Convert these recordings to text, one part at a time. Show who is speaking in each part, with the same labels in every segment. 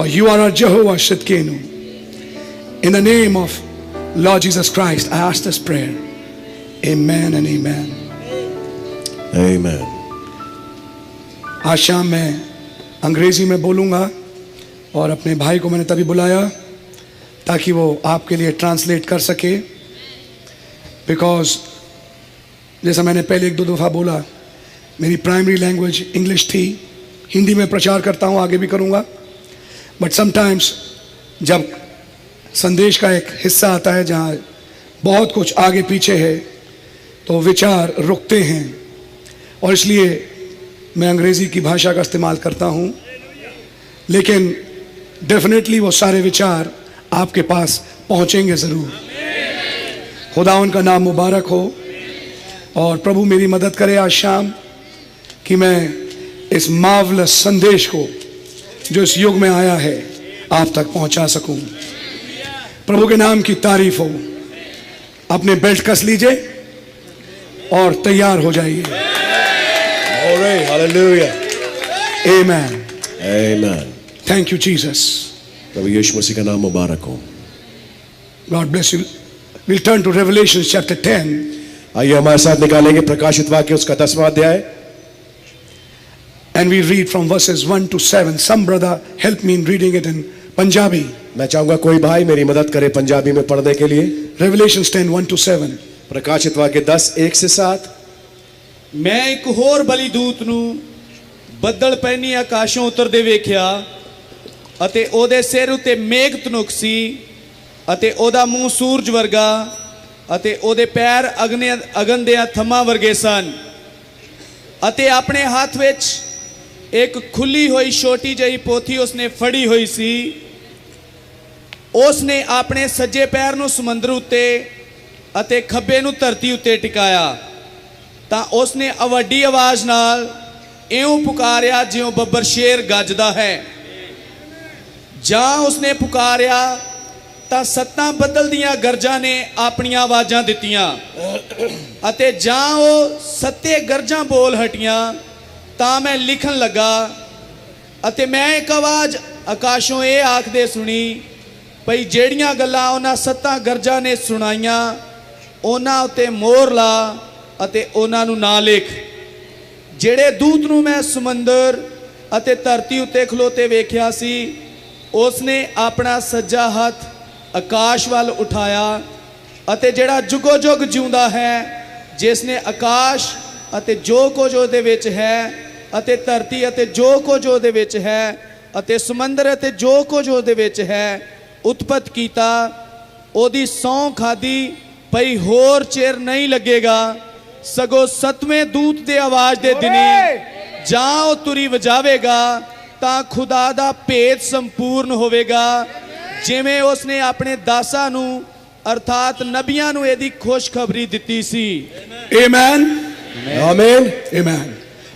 Speaker 1: For you are our Jehovah Shidkenu. In the name of Lord Jesus Christ, I ask this prayer. Amen and amen.
Speaker 2: Amen.
Speaker 1: आज शाम मैं अंग्रेजी में बोलूँगा और अपने भाई को मैंने तभी बुलाया ताकि वो आपके लिए ट्रांसलेट कर सके, बिकॉज जैसा मैंने पहले एक दो दफ़ा बोला, मेरी प्राइमरी लैंग्वेज इंग्लिश थी। हिंदी में प्रचार करता हूँ, आगे भी करूँगा, बट समटाइम्स जब संदेश का एक हिस्सा आता है जहाँ बहुत कुछ आगे पीछे है तो विचार रुकते हैं, और इसलिए मैं अंग्रेज़ी की भाषा का इस्तेमाल करता हूँ। लेकिन डेफिनेटली वो सारे विचार आपके पास पहुँचेंगे ज़रूर। खुदावन का नाम मुबारक हो, और प्रभु मेरी मदद करे आज शाम कि मैं इस मार्वलस संदेश को जो इस युग में आया है आप तक पहुंचा सकूं। प्रभु के नाम की तारीफ हो। अपने बेल्ट कस लीजिए और तैयार हो जाइए।
Speaker 2: Hallelujah.
Speaker 1: Amen.
Speaker 2: Amen.
Speaker 1: Thank you Jesus.
Speaker 2: प्रभु यीशु मसीह का नाम मुबारक हो।
Speaker 1: God bless you. We'll turn to Revelation chapter 10.
Speaker 2: आइए हमारे साथ निकालेंगे प्रकाशित वाक्य उसका 10वां अध्याय,
Speaker 1: And we read from verses 1 to 7. Some brother help me in reading it in Punjabi.
Speaker 2: मैं चाहूंगा कोई भाई मेरी मदद करे पंजाबी में पढ़ने के लिए।
Speaker 1: Revelation 10 1 to 7.
Speaker 2: प्रकाशित वाक्य 10 1 से 7।
Speaker 3: मैं एक होर बली दूत ਨੂੰ ਬੱਦਲ ਪੈਣੀ ਆਕਾਸ਼ੋਂ ਉਤਰਦੇ ਵੇਖਿਆ, ਅਤੇ ਉਹਦੇ ਸਿਰ ਉਤੇ ਮੇਘ ਤਨੁਕ ਸੀ, ਅਤੇ ਉਹਦਾ ਮੂੰਹ ਸੂਰਜ ਵਰਗਾ, ਅਤੇ ਉਹਦੇ ਪੈਰ ਅਗਨ ਦੇ ਥੰਮਾਂ ਵਰਗੇ ਸਨ, ਅਤੇ ਆਪਣੇ ਹੱਥ ਵਿੱਚ ਇੱਕ ਖੁੱਲੀ ਹੋਈ ਛੋਟੀ ਜਿਹੀ ਪੋਥੀ ਉਸਨੇ ਫੜੀ ਹੋਈ ਸੀ। ਉਸਨੇ ਆਪਣੇ ਸੱਜੇ ਪੈਰ ਨੂੰ ਸਮੁੰਦਰ ਉੱਤੇ ਅਤੇ ਖੱਬੇ ਨੂੰ ਧਰਤੀ ਉੱਤੇ ਟਿਕਾਇਆ, ਤਾਂ ਉਸਨੇ ਵੱਡੀ ਆਵਾਜ਼ ਨਾਲ ਇਉਂ ਪੁਕਾਰਿਆ ਜਿਉਂ ਬੱਬਰ ਸ਼ੇਰ ਗੱਜਦਾ ਹੈ। ਜਾਂ ਉਸਨੇ ਪੁਕਾਰਿਆ ਤਾਂ ਸੱਤਾਂ ਬੱਦਲ ਦੀਆਂ ਗਰਜਾਂ ਨੇ ਆਪਣੀਆਂ ਆਵਾਜ਼ਾਂ ਦਿੱਤੀਆਂ, ਅਤੇ ਜਾਂ ਉਹ ਸੱਤੇ ਗਰਜਾਂ ਬੋਲ ਹਟੀਆਂ, ਤਾਂ ਮੈਂ ਲਿਖਣ ਲੱਗਾ, ਅਤੇ ਮੈਂ ਇੱਕ ਆਵਾਜ਼ ਆਕਾਸ਼ੋਂ ਇਹ ਆਖਦੇ ਸੁਣੀ ਭਈ ਜਿਹੜੀਆਂ ਗੱਲਾਂ ਉਹਨਾਂ ਸੱਤਾਂ ਗਰਜਾਂ ਨੇ ਸੁਣਾਈਆਂ ਉਹਨਾਂ ਉੱਤੇ ਮੋਹਰ ਲਾ ਅਤੇ ਉਹਨਾਂ ਨੂੰ ਨਾ ਲਿਖ। ਜਿਹੜੇ ਦੂਤ ਨੂੰ ਮੈਂ ਸਮੁੰਦਰ ਅਤੇ ਧਰਤੀ ਉੱਤੇ ਖਲੋਤੇ ਵੇਖਿਆ ਸੀ, ਉਸਨੇ ਆਪਣਾ ਸੱਜਾ ਹੱਥ ਆਕਾਸ਼ ਵੱਲ ਉਠਾਇਆ, ਅਤੇ ਜਿਹੜਾ ਜੁਗੋ ਜੁਗ ਜਿਉਂਦਾ ਹੈ, ਜਿਸ ਨੇ ਆਕਾਸ਼ ਅਤੇ ਜੋ ਕੁਝ ਉਹਦੇ ਵਿੱਚ ਹੈ, ਅਤੇ ਧਰਤੀ ਅਤੇ ਜੋ ਕੁਝ ਉਹਦੇ ਵਿੱਚ ਹੈ, ਅਤੇ ਸਮੁੰਦਰ ਅਤੇ ਜੋ ਕੁਝ ਉਹਦੇ ਵਿੱਚ ਹੈ ਉਤਪਤ ਕੀਤਾ, ਉਹਦੀ ਸਹੁੰ ਖਾਦੀ ਭਈ ਹੋਰ ਚਿਰ ਨਹੀਂ ਲੱਗੇਗਾ, ਸਗੋਂ 7ਵੇਂ ਦੂਤ ਦੇ ਆਵਾਜ਼ ਦੇ ਦਿਨੀ ਜਾਂ ਉਹ ਤੁਰੀ ਵਜਾਵੇਗਾ ਤਾਂ ਖੁਦਾ ਦਾ ਭੇਦ ਸੰਪੂਰਨ ਹੋਵੇਗਾ, ਜਿਵੇਂ ਉਸਨੇ ਆਪਣੇ ਦਾਸਾਂ ਨੂੰ ਅਰਥਾਤ ਨਬੀਆਂ ਨੂੰ ਇਹਦੀ ਖੁਸ਼ਖਬਰੀ ਦਿੱਤੀ ਸੀ।
Speaker 1: Amen.
Speaker 2: आमीन।
Speaker 1: Amen.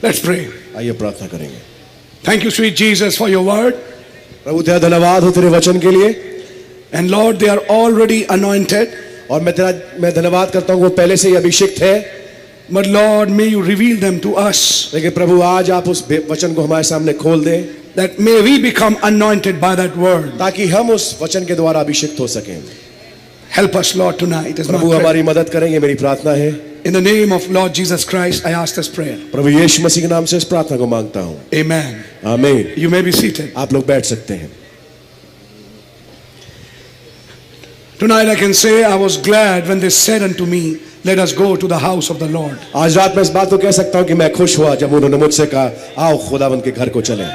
Speaker 1: Let's pray.
Speaker 2: आइए प्रार्थना करेंगे।
Speaker 1: Thank you sweet Jesus for your word.
Speaker 2: प्रभु तेरा धन्यवाद हो तेरे वचन के लिए।
Speaker 1: And Lord, they are already anointed.
Speaker 2: और मैं धन्यवाद करता हूँ वो पहले से ही अभिषिक्त है,
Speaker 1: But Lord, may you reveal them to us,
Speaker 2: लेकिन प्रभु आज आप उस वचन को हमारे सामने खोल दें,
Speaker 1: that may we become anointed by that word.
Speaker 2: ताकि हम उस वचन के द्वारा अभिषिक्त हो सकें।
Speaker 1: Help us Lord tonight is my
Speaker 2: Prabhu
Speaker 1: prayer.
Speaker 2: हमारी मदद करेंगे, मेरी प्रार्थना है।
Speaker 1: In the name of Lord Jesus Christ, I ask this prayer.
Speaker 2: प्रभु यीशु मसीह के नाम से इस प्रार्थना को मांगता हूँ।
Speaker 1: Amen.
Speaker 2: आमीन।
Speaker 1: You may be seated.
Speaker 2: आप लोग बैठ सकते हैं।
Speaker 1: Tonight I can say I was glad when they said unto me, let us go to the house of the Lord.
Speaker 2: आज रात मैं इस बात को कह सकता हूँ कि मैं खुश हुआ जब उन्होंने मुझसे कहा आओ खुदावंद के घर को चलें।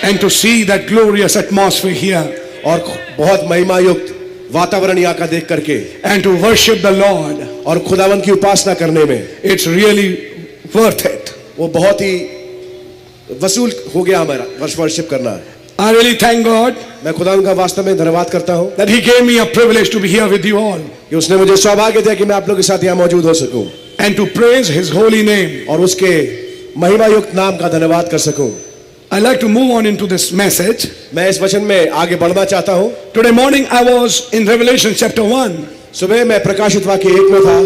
Speaker 1: And to see that glorious atmosphere here.
Speaker 2: और बहुत महिमा युक्त वातावरण यहाँ का देख करके,
Speaker 1: And to worship the Lord.
Speaker 2: और खुदावंद की उपासना करने में
Speaker 1: It's really worth it.
Speaker 2: वो बहुत ही वसूल हो गया हमारा वर्शिप करना।
Speaker 1: I really thank God
Speaker 2: मैं खुदावंद का वास्तव में धन्यवाद करता हूँ
Speaker 1: that He gave me a privilege to be here with you all.
Speaker 2: कि उसने मुझे सौभाग्य दिया कि मैं आप लोगों के साथ यहाँ मौजूद हो सकूं
Speaker 1: And to praise His holy name.
Speaker 2: और उसके महिमा युक्त नाम का धन्यवाद कर सकूं।
Speaker 1: I like to move on into this message.
Speaker 2: मैं इस वचन में आगे बढ़ना चाहता हूँ।
Speaker 1: Today morning I was in Revelation chapter 1.
Speaker 2: सुबह मैं प्रकाशित वाक्य 1 में था,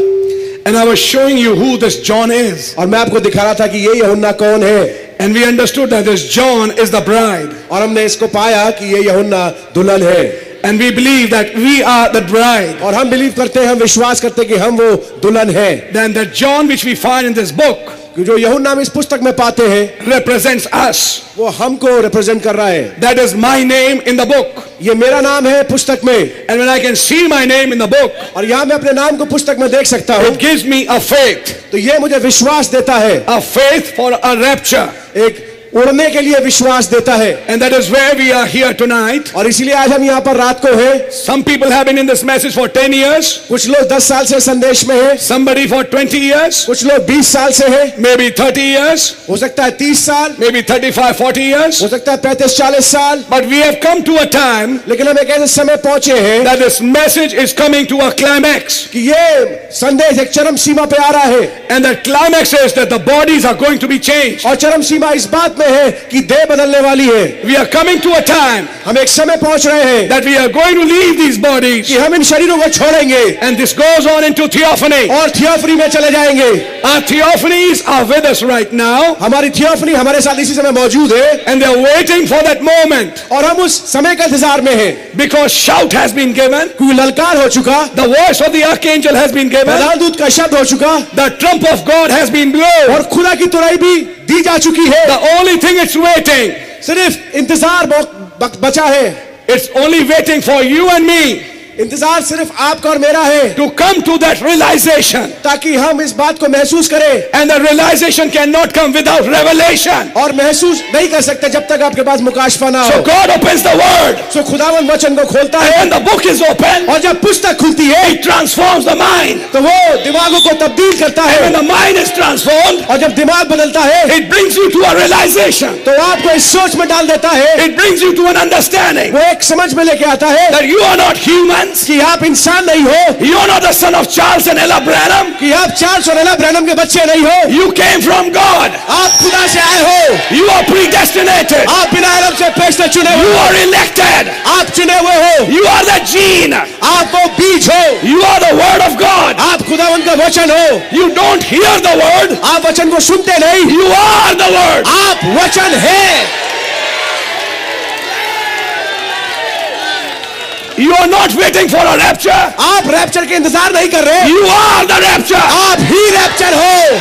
Speaker 1: and I was showing you who this John is.
Speaker 2: और मैं आपको दिखा रहा था कि ये यूहन्ना कौन है।
Speaker 1: And we understood that this John is the bride.
Speaker 2: और हमने इसको पाया कि ये यूहन्ना दुल्हन है।
Speaker 1: And we believe that we are the bride.
Speaker 2: और हम बिलीव करते हैं, हम विश्वास करते हैं कि हम वो दुल्हन हैं।
Speaker 1: Then the John which we find in this book
Speaker 2: कि जो यूहन्ना हम इस पुस्तक में पाते हैं
Speaker 1: represents us.
Speaker 2: वो हमको रिप्रेजेंट कर रहा है।
Speaker 1: That is my name in the book.
Speaker 2: ये मेरा नाम है पुस्तक में,
Speaker 1: And when I can see my name in the book,
Speaker 2: और यहाँ मैं अपने नाम को पुस्तक में देख सकता हूँ,
Speaker 1: it gives me a faith.
Speaker 2: तो ये मुझे विश्वास देता है,
Speaker 1: A faith for a rapture.
Speaker 2: एक उड़ने के लिए विश्वास देता है।
Speaker 1: And that is where we are here tonight.
Speaker 2: और इसीलिए आज हम यहाँ पर रात को हैं।
Speaker 1: Some people have been in this message for 10 years.
Speaker 2: कुछ लोग 10 साल से संदेश में हैं,
Speaker 1: Somebody for 20 years.
Speaker 2: कुछ लोग 20 साल से हैं,
Speaker 1: Maybe 30 years.
Speaker 2: हो सकता है 30 साल,
Speaker 1: Maybe 35, 40 years.
Speaker 2: हो सकता है 35-40 साल।
Speaker 1: But we have come to a time
Speaker 2: लेकिन हम एक ऐसे समय पहुंचे हैं
Speaker 1: that this message is coming to a climax.
Speaker 2: कि ये संदेश एक चरम सीमा पे आ रहा है,
Speaker 1: And the climax is that the bodies are going to be changed.
Speaker 2: और चरम सीमा इस बात में है कि देह बदलने वाली है।
Speaker 1: We are coming to a time
Speaker 2: हम एक समय पहुंच रहे हैं
Speaker 1: that we are going to leave these bodies.
Speaker 2: कि हम इन शरीरों को छोड़ेंगे
Speaker 1: And this goes on into theophany.
Speaker 2: और थियोफनी में चले जाएंगे।
Speaker 1: Our theophanies are with us right now.
Speaker 2: हमारी थियोफनी हमारे साथ इसी समय मौजूद है,
Speaker 1: And they are waiting for that moment.
Speaker 2: और हम उस समय का इंतजार में हैं
Speaker 1: Because shout has been given.
Speaker 2: क्योंकि ललकार हो चुका,
Speaker 1: The voice of the archangel has been given.
Speaker 2: प्रधान दूत का शब्द हो चुका,
Speaker 1: The trump of God has been blown.
Speaker 2: और खुदा की तुरही भी दी जा चुकी है।
Speaker 1: The only thing it's waiting,
Speaker 2: सिर्फ इंतजार बचा है।
Speaker 1: it's only waiting for you and me
Speaker 2: इंतजार सिर्फ आपका और मेरा है
Speaker 1: to come to that realization.
Speaker 2: ताकि हम इस बात को महसूस करें,
Speaker 1: And the realization cannot come without revelation.
Speaker 2: और महसूस नहीं कर सकते जब तक आपके पास मुकाशफा ना
Speaker 1: So
Speaker 2: हो।
Speaker 1: God opens the word.
Speaker 2: सो खुदावन वचन को खोलता
Speaker 1: And
Speaker 2: है,
Speaker 1: when the book is open,
Speaker 2: और जब पुस्तक खुलती है
Speaker 1: it transforms the mind.
Speaker 2: तो वो दिमागों को तब्दील करता
Speaker 1: And when
Speaker 2: है,
Speaker 1: the mind is transformed,
Speaker 2: और जब दिमाग बदलता है
Speaker 1: it brings you to a realization.
Speaker 2: तो आपको इस सोच में डाल देता है,
Speaker 1: It brings you to an understanding
Speaker 2: वो एक समझ में लेके आता है
Speaker 1: that you are not humans.
Speaker 2: कि आप इंसान नहीं हो,
Speaker 1: You are not the son of Charles and Ella Branham.
Speaker 2: कि आप चार्ल्स और एला ब्रैनम के बच्चे नहीं हो,
Speaker 1: You came from God.
Speaker 2: आप खुदा से आए हो,
Speaker 1: You are predestinated.
Speaker 2: आप बिना आरंभ से पेश से चुने
Speaker 1: You
Speaker 2: हो,
Speaker 1: are elected.
Speaker 2: आप चुने हुए हो,
Speaker 1: You are the gene.
Speaker 2: आप वो बीज हो,
Speaker 1: You are the word of God.
Speaker 2: आप खुदावन का वचन हो।
Speaker 1: You don't hear the word.
Speaker 2: आप वचन को सुनते नहीं,
Speaker 1: You are the word.
Speaker 2: आप वचन है।
Speaker 1: You are not waiting for a rapture.
Speaker 2: आप रैप्चर के इंतजार नहीं कर रहे,
Speaker 1: You are the rapture.
Speaker 2: आप ही रैप्चर हो,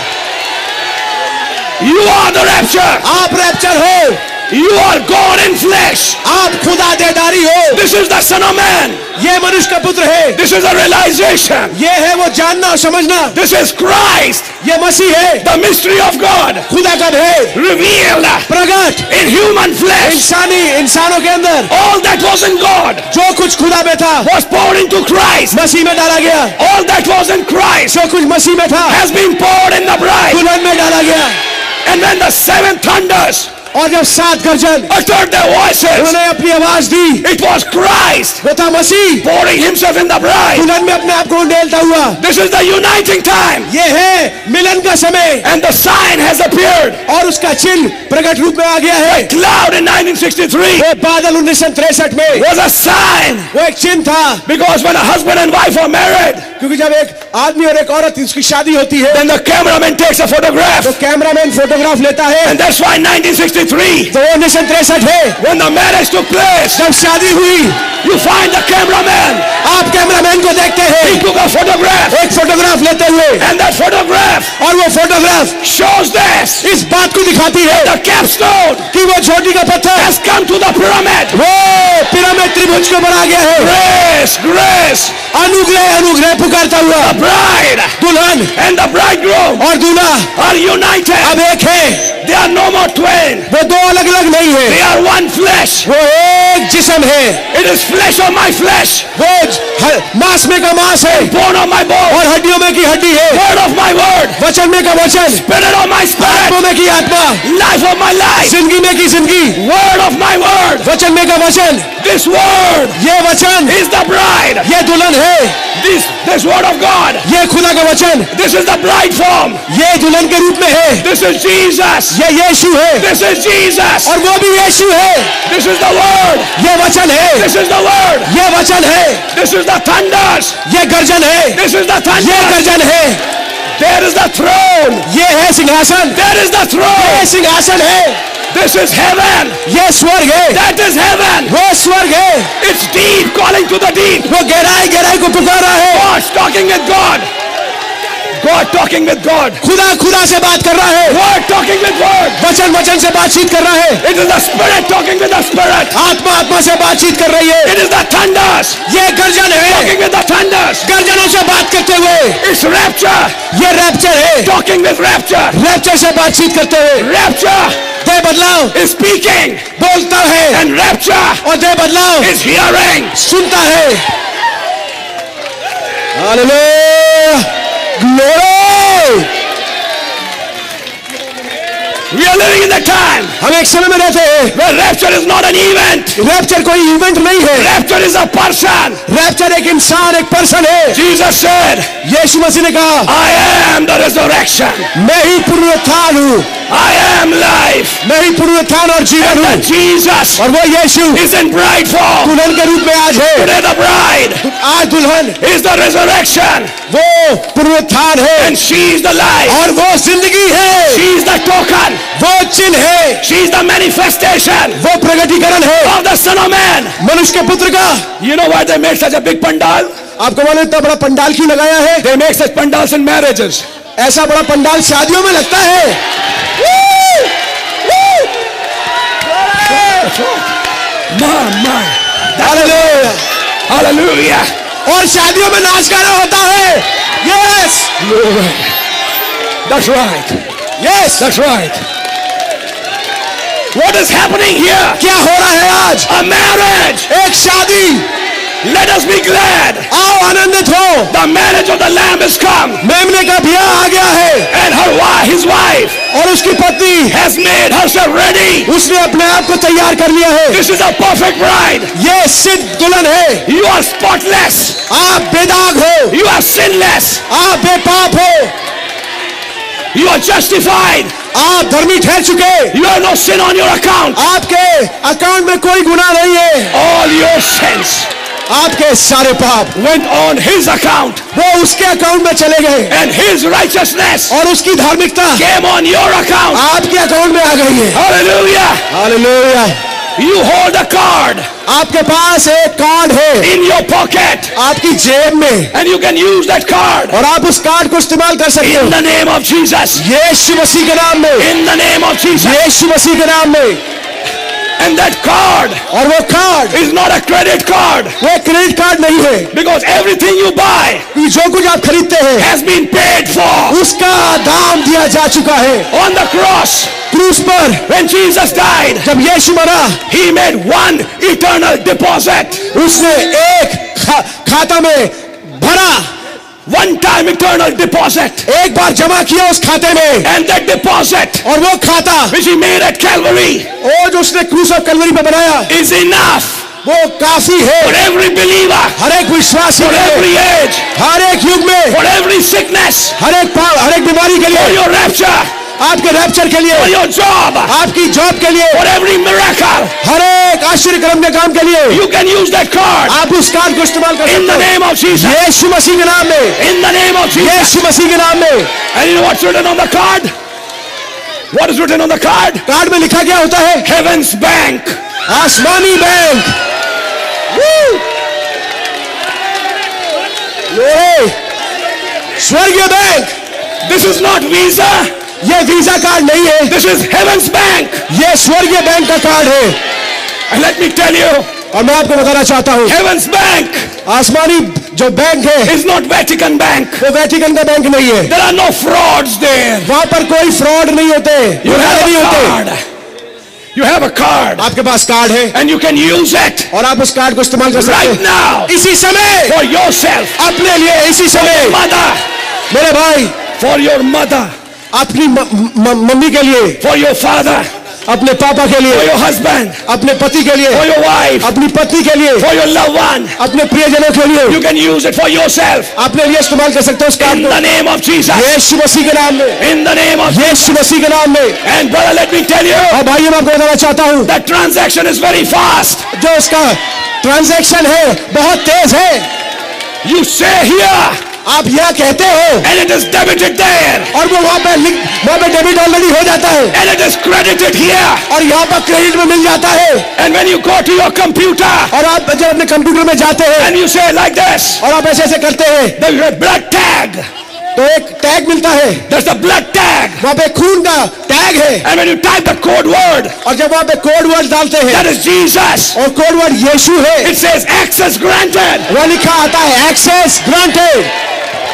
Speaker 1: You are the rapture.
Speaker 2: आप रैप्चर हो,
Speaker 1: You are God in flesh.
Speaker 2: आप खुदा देदारी हो।
Speaker 1: This is the Son of Man.
Speaker 2: ये मनुष्य का पुत्र है,
Speaker 1: This is a realization.
Speaker 2: ये है वो जानना और समझना,
Speaker 1: This is Christ,
Speaker 2: ये मसीह है,
Speaker 1: the mystery of God,
Speaker 2: खुदा का भेद
Speaker 1: revealed
Speaker 2: प्रगट
Speaker 1: in human flesh.
Speaker 2: इंसानों के अंदर।
Speaker 1: All that was in God
Speaker 2: जो कुछ खुदा में था
Speaker 1: was poured into Christ.
Speaker 2: मसीह में डाला गया,
Speaker 1: All that was in Christ
Speaker 2: जो कुछ मसीह में था
Speaker 1: has been poured in the bride.
Speaker 2: दुल्हन में डाला गया।
Speaker 1: And when the seven thunders
Speaker 2: और जब 7 गर्जन
Speaker 1: uttered their voices,
Speaker 2: उन्होंने अपनी आवाज दी,
Speaker 1: it was Christ
Speaker 2: वो था मसीह
Speaker 1: pouring himself in the bride.
Speaker 2: दुल्हन में अपने आप को उंडेलता हुआ।
Speaker 1: This is the uniting time.
Speaker 2: ये है मिलन का समय,
Speaker 1: And the sign has appeared.
Speaker 2: और उसका चिन्ह प्रकट रूप में आ गया है।
Speaker 1: Cloud in 1963
Speaker 2: वो बादल 1963 में
Speaker 1: was a sign.
Speaker 2: वो एक चिन्ह था,
Speaker 1: Because when a husband and wife are married,
Speaker 2: क्योंकि जब एक आदमी और एक औरत उसकी शादी होती है
Speaker 1: then the cameraman takes a photograph.
Speaker 2: तो कैमरामैन फोटोग्राफ लेता है।
Speaker 1: And that's why 1963,
Speaker 2: तो 1963 है
Speaker 1: when the marriage took place,
Speaker 2: जब शादी हुई,
Speaker 1: you find the cameraman.
Speaker 2: आप कैमरामैन को देखते
Speaker 1: He
Speaker 2: हैं
Speaker 1: took a photograph.
Speaker 2: एक फोटोग्राफ लेते हुए,
Speaker 1: And that photograph
Speaker 2: और वो फोटोग्राफ
Speaker 1: shows this.
Speaker 2: इस बात को दिखाती है
Speaker 1: The capstone
Speaker 2: कि वो छोटी का पत्थर
Speaker 1: has come to the pyramid.
Speaker 2: वो पिरामिड त्रिभुज के ऊपर आ गया है।
Speaker 1: Grace, grace.
Speaker 2: अनुग्रह अनुग्रह पुकारता हुआ
Speaker 1: The bride
Speaker 2: दुल्हन
Speaker 1: and the bridegroom
Speaker 2: और दूल्हा
Speaker 1: are united.
Speaker 2: अब एक है,
Speaker 1: They are no more twain.
Speaker 2: वो दो अलग अलग नहीं है,
Speaker 1: They are one flesh.
Speaker 2: वो एक जिस्म है,
Speaker 1: It is flesh of my flesh,
Speaker 2: वो मांस में का मांस है
Speaker 1: bone of my bone,
Speaker 2: और हड्डियों में की हड्डी है,
Speaker 1: word of my word,
Speaker 2: वचन में का वचन,
Speaker 1: spirit of my spirit,
Speaker 2: आत्मा में की आत्मा,
Speaker 1: life of my life,
Speaker 2: जिंदगी में की जिंदगी,
Speaker 1: word of my word.
Speaker 2: वचन में का वचन,
Speaker 1: This word
Speaker 2: ये वचन
Speaker 1: is the bride.
Speaker 2: ये दुल्हन है,
Speaker 1: This word of God.
Speaker 2: ये खुदा का वचन
Speaker 1: This is the bride form.
Speaker 2: ये दुल्हन के रूप में है,
Speaker 1: This is Jesus.
Speaker 2: ये यीशु है
Speaker 1: This is Jesus.
Speaker 2: और वो भी यीशु है,
Speaker 1: This is the word.
Speaker 2: ये वचन है,
Speaker 1: This is the word.
Speaker 2: ये वचन है,
Speaker 1: This is the thunders.
Speaker 2: ये गर्जन है,
Speaker 1: This is the
Speaker 2: ये
Speaker 1: thunders.
Speaker 2: गर्जन है,
Speaker 1: There is the throne.
Speaker 2: ये है सिंहासन,
Speaker 1: There is the throne.
Speaker 2: ये सिंहासन है,
Speaker 1: This is heaven.
Speaker 2: ये स्वर्ग है,
Speaker 1: That is heaven.
Speaker 2: वो स्वर्ग है,
Speaker 1: It's deep calling to the deep.
Speaker 2: वो गहराई गहराई को पुकारा है,
Speaker 1: God's talking with God. God talking with God.
Speaker 2: खुदा खुदा से बात कर रहा है,
Speaker 1: Word talking with word.
Speaker 2: वचन वचन से बातचीत कर रहा है,
Speaker 1: It is the spirit talking with the spirit.
Speaker 2: आत्मा आत्मा से बातचीत कर रही है,
Speaker 1: It is the thunders
Speaker 2: ये गर्जन है,
Speaker 1: talking with the thunders.
Speaker 2: गर्जनों से बात करते हुए,
Speaker 1: It's rapture
Speaker 2: ये रैप्चर है,
Speaker 1: talking with rapture.
Speaker 2: रैप्चर से बातचीत करते हुए,
Speaker 1: Rapture
Speaker 2: दे बदलाव
Speaker 1: is speaking
Speaker 2: बोलता है
Speaker 1: and rapture
Speaker 2: और दे बदलाव
Speaker 1: is hearing.
Speaker 2: सुनता है। Hallelujah, glory.
Speaker 1: We are living in the time
Speaker 2: हम एक समय में रहते हैं,
Speaker 1: where rapture is not an event.
Speaker 2: Rapture कोई इवेंट नहीं है,
Speaker 1: Rapture is a person.
Speaker 2: Rapture एक इंसान, एक पर्सन है।
Speaker 1: Jesus said,
Speaker 2: यीशु मसीह ने कहा,
Speaker 1: I am the resurrection.
Speaker 2: मैं ही पुनरुत्थान हूँ,
Speaker 1: I am life.
Speaker 2: मैं ही पुनरुत्थान और जीवन
Speaker 1: And
Speaker 2: हूँ।
Speaker 1: that Jesus
Speaker 2: और वो यीशु
Speaker 1: is in bride form.
Speaker 2: दुल्हन के रूप में आज है,
Speaker 1: Today the bride
Speaker 2: आज दुल्हन
Speaker 1: is the resurrection.
Speaker 2: वो पुनरुत्थान है
Speaker 1: And she is the life.
Speaker 2: और वो जिंदगी है,
Speaker 1: She is the token.
Speaker 2: वो चिन्ह है,
Speaker 1: She is the manifestation
Speaker 2: वो प्रगटीकरण है
Speaker 1: of the Son of Man.
Speaker 2: मनुष्य के पुत्र का।
Speaker 1: You know why they made such a big pandal?
Speaker 2: आपको मालूम इतना बड़ा पंडाल क्यों लगाया है?
Speaker 1: They make such pandals in marriages.
Speaker 2: ऐसा बड़ा पंडाल शादियों में लगता है।
Speaker 1: My.
Speaker 2: Hallelujah,
Speaker 1: Hallelujah.
Speaker 2: और शादियों में नाच गाना होता है। Yes
Speaker 1: Glory. That's right.
Speaker 2: Yes,
Speaker 1: That's right. What is happening here?
Speaker 2: क्या हो रहा है आज?
Speaker 1: A marriage.
Speaker 2: एक शादी।
Speaker 1: Let us be glad.
Speaker 2: आओ आनंदित हो,
Speaker 1: The marriage of the Lamb has come.
Speaker 2: मेमने का ब्याह आ गया है
Speaker 1: And his wife
Speaker 2: और उसकी पत्नी
Speaker 1: has made herself ready.
Speaker 2: उसने अपने आप को तैयार कर लिया है।
Speaker 1: This is a perfect bride.
Speaker 2: ये सिद्ध दुल्हन है।
Speaker 1: You are spotless.
Speaker 2: आप बेदाग हो,
Speaker 1: You are sinless.
Speaker 2: आप बेपाप हो,
Speaker 1: You are justified.
Speaker 2: आप धर्मी ठहर चुके,
Speaker 1: You have no sin on your account.
Speaker 2: आपके अकाउंट में कोई गुनाह नहीं है।
Speaker 1: All your sins
Speaker 2: आपके सारे पाप
Speaker 1: went on his account.
Speaker 2: वो उसके अकाउंट में चले गए
Speaker 1: And his righteousness
Speaker 2: और उसकी धार्मिकता
Speaker 1: came on your account.
Speaker 2: आपके अकाउंट में आ गई है।
Speaker 1: Hallelujah.
Speaker 2: Hallelujah,
Speaker 1: You hold a card
Speaker 2: आपके पास एक कार्ड है
Speaker 1: in your pocket.
Speaker 2: आपकी जेब में
Speaker 1: And you can use that card
Speaker 2: और आप उस कार्ड को इस्तेमाल कर सकते
Speaker 1: in
Speaker 2: हो
Speaker 1: the name of Jesus.
Speaker 2: यीशु मसीह के नाम में,
Speaker 1: In the name of Jesus.
Speaker 2: यीशु मसीह के नाम में।
Speaker 1: And that card
Speaker 2: और वो card
Speaker 1: is not a credit card.
Speaker 2: वो क्रेडिट कार्ड नहीं है,
Speaker 1: Because everything you buy
Speaker 2: कि जो कुछ आप खरीदते हैं
Speaker 1: has been paid for
Speaker 2: उसका दाम दिया जा चुका है।
Speaker 1: on the cross.
Speaker 2: क्रूस पर
Speaker 1: When Jesus died,
Speaker 2: जब यीशु मरा,
Speaker 1: he made one eternal deposit.
Speaker 2: उसने एक खाता में भरा,
Speaker 1: One time eternal deposit.
Speaker 2: एक बार जमा किया उस खाते में,
Speaker 1: And that deposit
Speaker 2: और वो खाता
Speaker 1: which he made at Calvary
Speaker 2: वो जो उसने क्रूस ऑफ कलवरी पे बनाया
Speaker 1: is enough
Speaker 2: वो काफी है
Speaker 1: for every believer,
Speaker 2: हर एक विश्वासी
Speaker 1: for
Speaker 2: के लिए,
Speaker 1: every age,
Speaker 2: हर एक युग में,
Speaker 1: for every sickness,
Speaker 2: हर एक बीमारी के
Speaker 1: for
Speaker 2: लिए,
Speaker 1: your rapture,
Speaker 2: आपके रैप्चर के लिए,
Speaker 1: for your job,
Speaker 2: आपकी जॉब के लिए,
Speaker 1: for every miracle.
Speaker 2: हर एक आश्चर्य कर्म के काम के लिए
Speaker 1: You can use that card
Speaker 2: आप उस कार्ड को इस्तेमाल कर
Speaker 1: in the
Speaker 2: सकते
Speaker 1: name of Jesus.
Speaker 2: हो यीशु मसीह के नाम में,
Speaker 1: In the name of Jesus.
Speaker 2: यीशु मसीह के नाम में।
Speaker 1: And you know what's written on the card? What is written on the card?
Speaker 2: Card में लिखा क्या होता है?
Speaker 1: Heaven's Bank.
Speaker 2: आसमानी बैंक। ये स्वर्गीय bank.
Speaker 1: This is not Visa.
Speaker 2: ये वीजा कार्ड नहीं है,
Speaker 1: This is Heaven's Bank.
Speaker 2: ये स्वर्गीय बैंक का कार्ड है।
Speaker 1: And let me tell you,
Speaker 2: और मैं आपको बताना चाहता हूँ,
Speaker 1: Heaven's Bank
Speaker 2: आसमानी जो बैंक है
Speaker 1: is not Vatican Bank.
Speaker 2: वो वेटिकन का बैंक नहीं है।
Speaker 1: There are no frauds there.
Speaker 2: वहाँ पर कोई फ्रॉड नहीं होते,
Speaker 1: You have
Speaker 2: घोटाले नहीं
Speaker 1: a
Speaker 2: होते।
Speaker 1: card. You have a card.
Speaker 2: आपके पास कार्ड है
Speaker 1: And you can use it
Speaker 2: और आप उस कार्ड को इस्तेमाल कर सकते
Speaker 1: right
Speaker 2: हैं
Speaker 1: now
Speaker 2: इसी समय,
Speaker 1: for yourself,
Speaker 2: अपने लिए इसी
Speaker 1: for
Speaker 2: समय।
Speaker 1: your mother,
Speaker 2: मेरे भाई,
Speaker 1: for your mother,
Speaker 2: अपनी मम्मी के लिए,
Speaker 1: for your father,
Speaker 2: अपने पापा के
Speaker 1: for
Speaker 2: लिए,
Speaker 1: your husband,
Speaker 2: अपने पति के लिए,
Speaker 1: for your wife,
Speaker 2: अपनी पत्नी के लिए,
Speaker 1: for your loved one.
Speaker 2: अपने प्रियजनों के लिए
Speaker 1: You can use it for yourself
Speaker 2: अपने लिए इस्तेमाल कर सकते हो उस कार्ड
Speaker 1: in
Speaker 2: को
Speaker 1: the name of Jesus.
Speaker 2: यीशु मसीह के नाम में,
Speaker 1: In the name of
Speaker 2: यीशु मसीह के नाम में।
Speaker 1: And brother, let me tell you,
Speaker 2: और भाई मैं आपको बताना चाहता हूँ,
Speaker 1: that transaction is very fast.
Speaker 2: जो उसका ट्रांजैक्शन है बहुत तेज है।
Speaker 1: You say here,
Speaker 2: आप यह कहते हो
Speaker 4: and it is debited there,
Speaker 2: और वो वहाँ पे डेबिट ऑलरेडी हो जाता है
Speaker 4: and it is credited here.
Speaker 2: और यहाँ पर क्रेडिट में मिल जाता है।
Speaker 4: And when you go to your computer
Speaker 2: और आप जब अपने कंप्यूटर में जाते हैं
Speaker 4: and you say like this,
Speaker 2: और आप ऐसे ऐसे करते हैं
Speaker 4: there is a blood tag.
Speaker 2: तो एक टैग मिलता है,
Speaker 4: There's the blood tag.
Speaker 2: वहाँ पे खून का टैग है
Speaker 4: And when you type the code word,
Speaker 2: और जब वहाँ पे कोड वर्ड डालते हैं
Speaker 4: that is Jesus.
Speaker 2: और कोड वर्ड यीशु है,
Speaker 4: It says access granted.
Speaker 2: वह लिखा आता है access granted.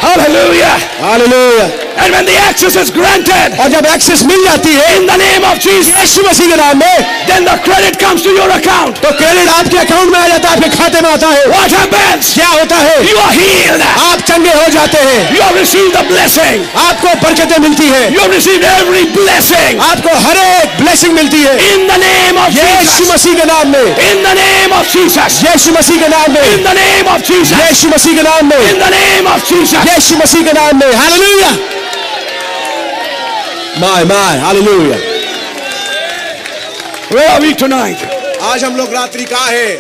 Speaker 4: Hallelujah.
Speaker 2: Hallelujah.
Speaker 4: And when the access is granted
Speaker 2: और जब एक्सेस मिल जाती है
Speaker 4: in the name of Jesus,
Speaker 2: यीशु मसीह के नाम में,
Speaker 4: then the credit comes to your account.
Speaker 2: तो क्रेडिट आपके अकाउंट में आ जाता है, आपके खाते में आता है।
Speaker 4: What happens?
Speaker 2: क्या होता है?
Speaker 4: You are healed.
Speaker 2: आप चंगे हो जाते हैं,
Speaker 4: You have received the blessing.
Speaker 2: आपको बरकतें मिलती है,
Speaker 4: You have received every blessing
Speaker 2: आपको हर एक ब्लेसिंग मिलती है
Speaker 4: in the name of
Speaker 2: Yeshu
Speaker 4: Jesus.
Speaker 2: मसीह के नाम में,
Speaker 4: In the name of Jesus.
Speaker 2: यीशु मसीह के नाम में,
Speaker 4: In the name of Jesus.
Speaker 2: यीशु मसीह के नाम में,
Speaker 4: In the name of Jesus.
Speaker 2: यीशु मसीह के नाम में। Hallelujah. My hallelujah.
Speaker 4: Where are we tonight?
Speaker 2: आज हम लोग रात्रि का है।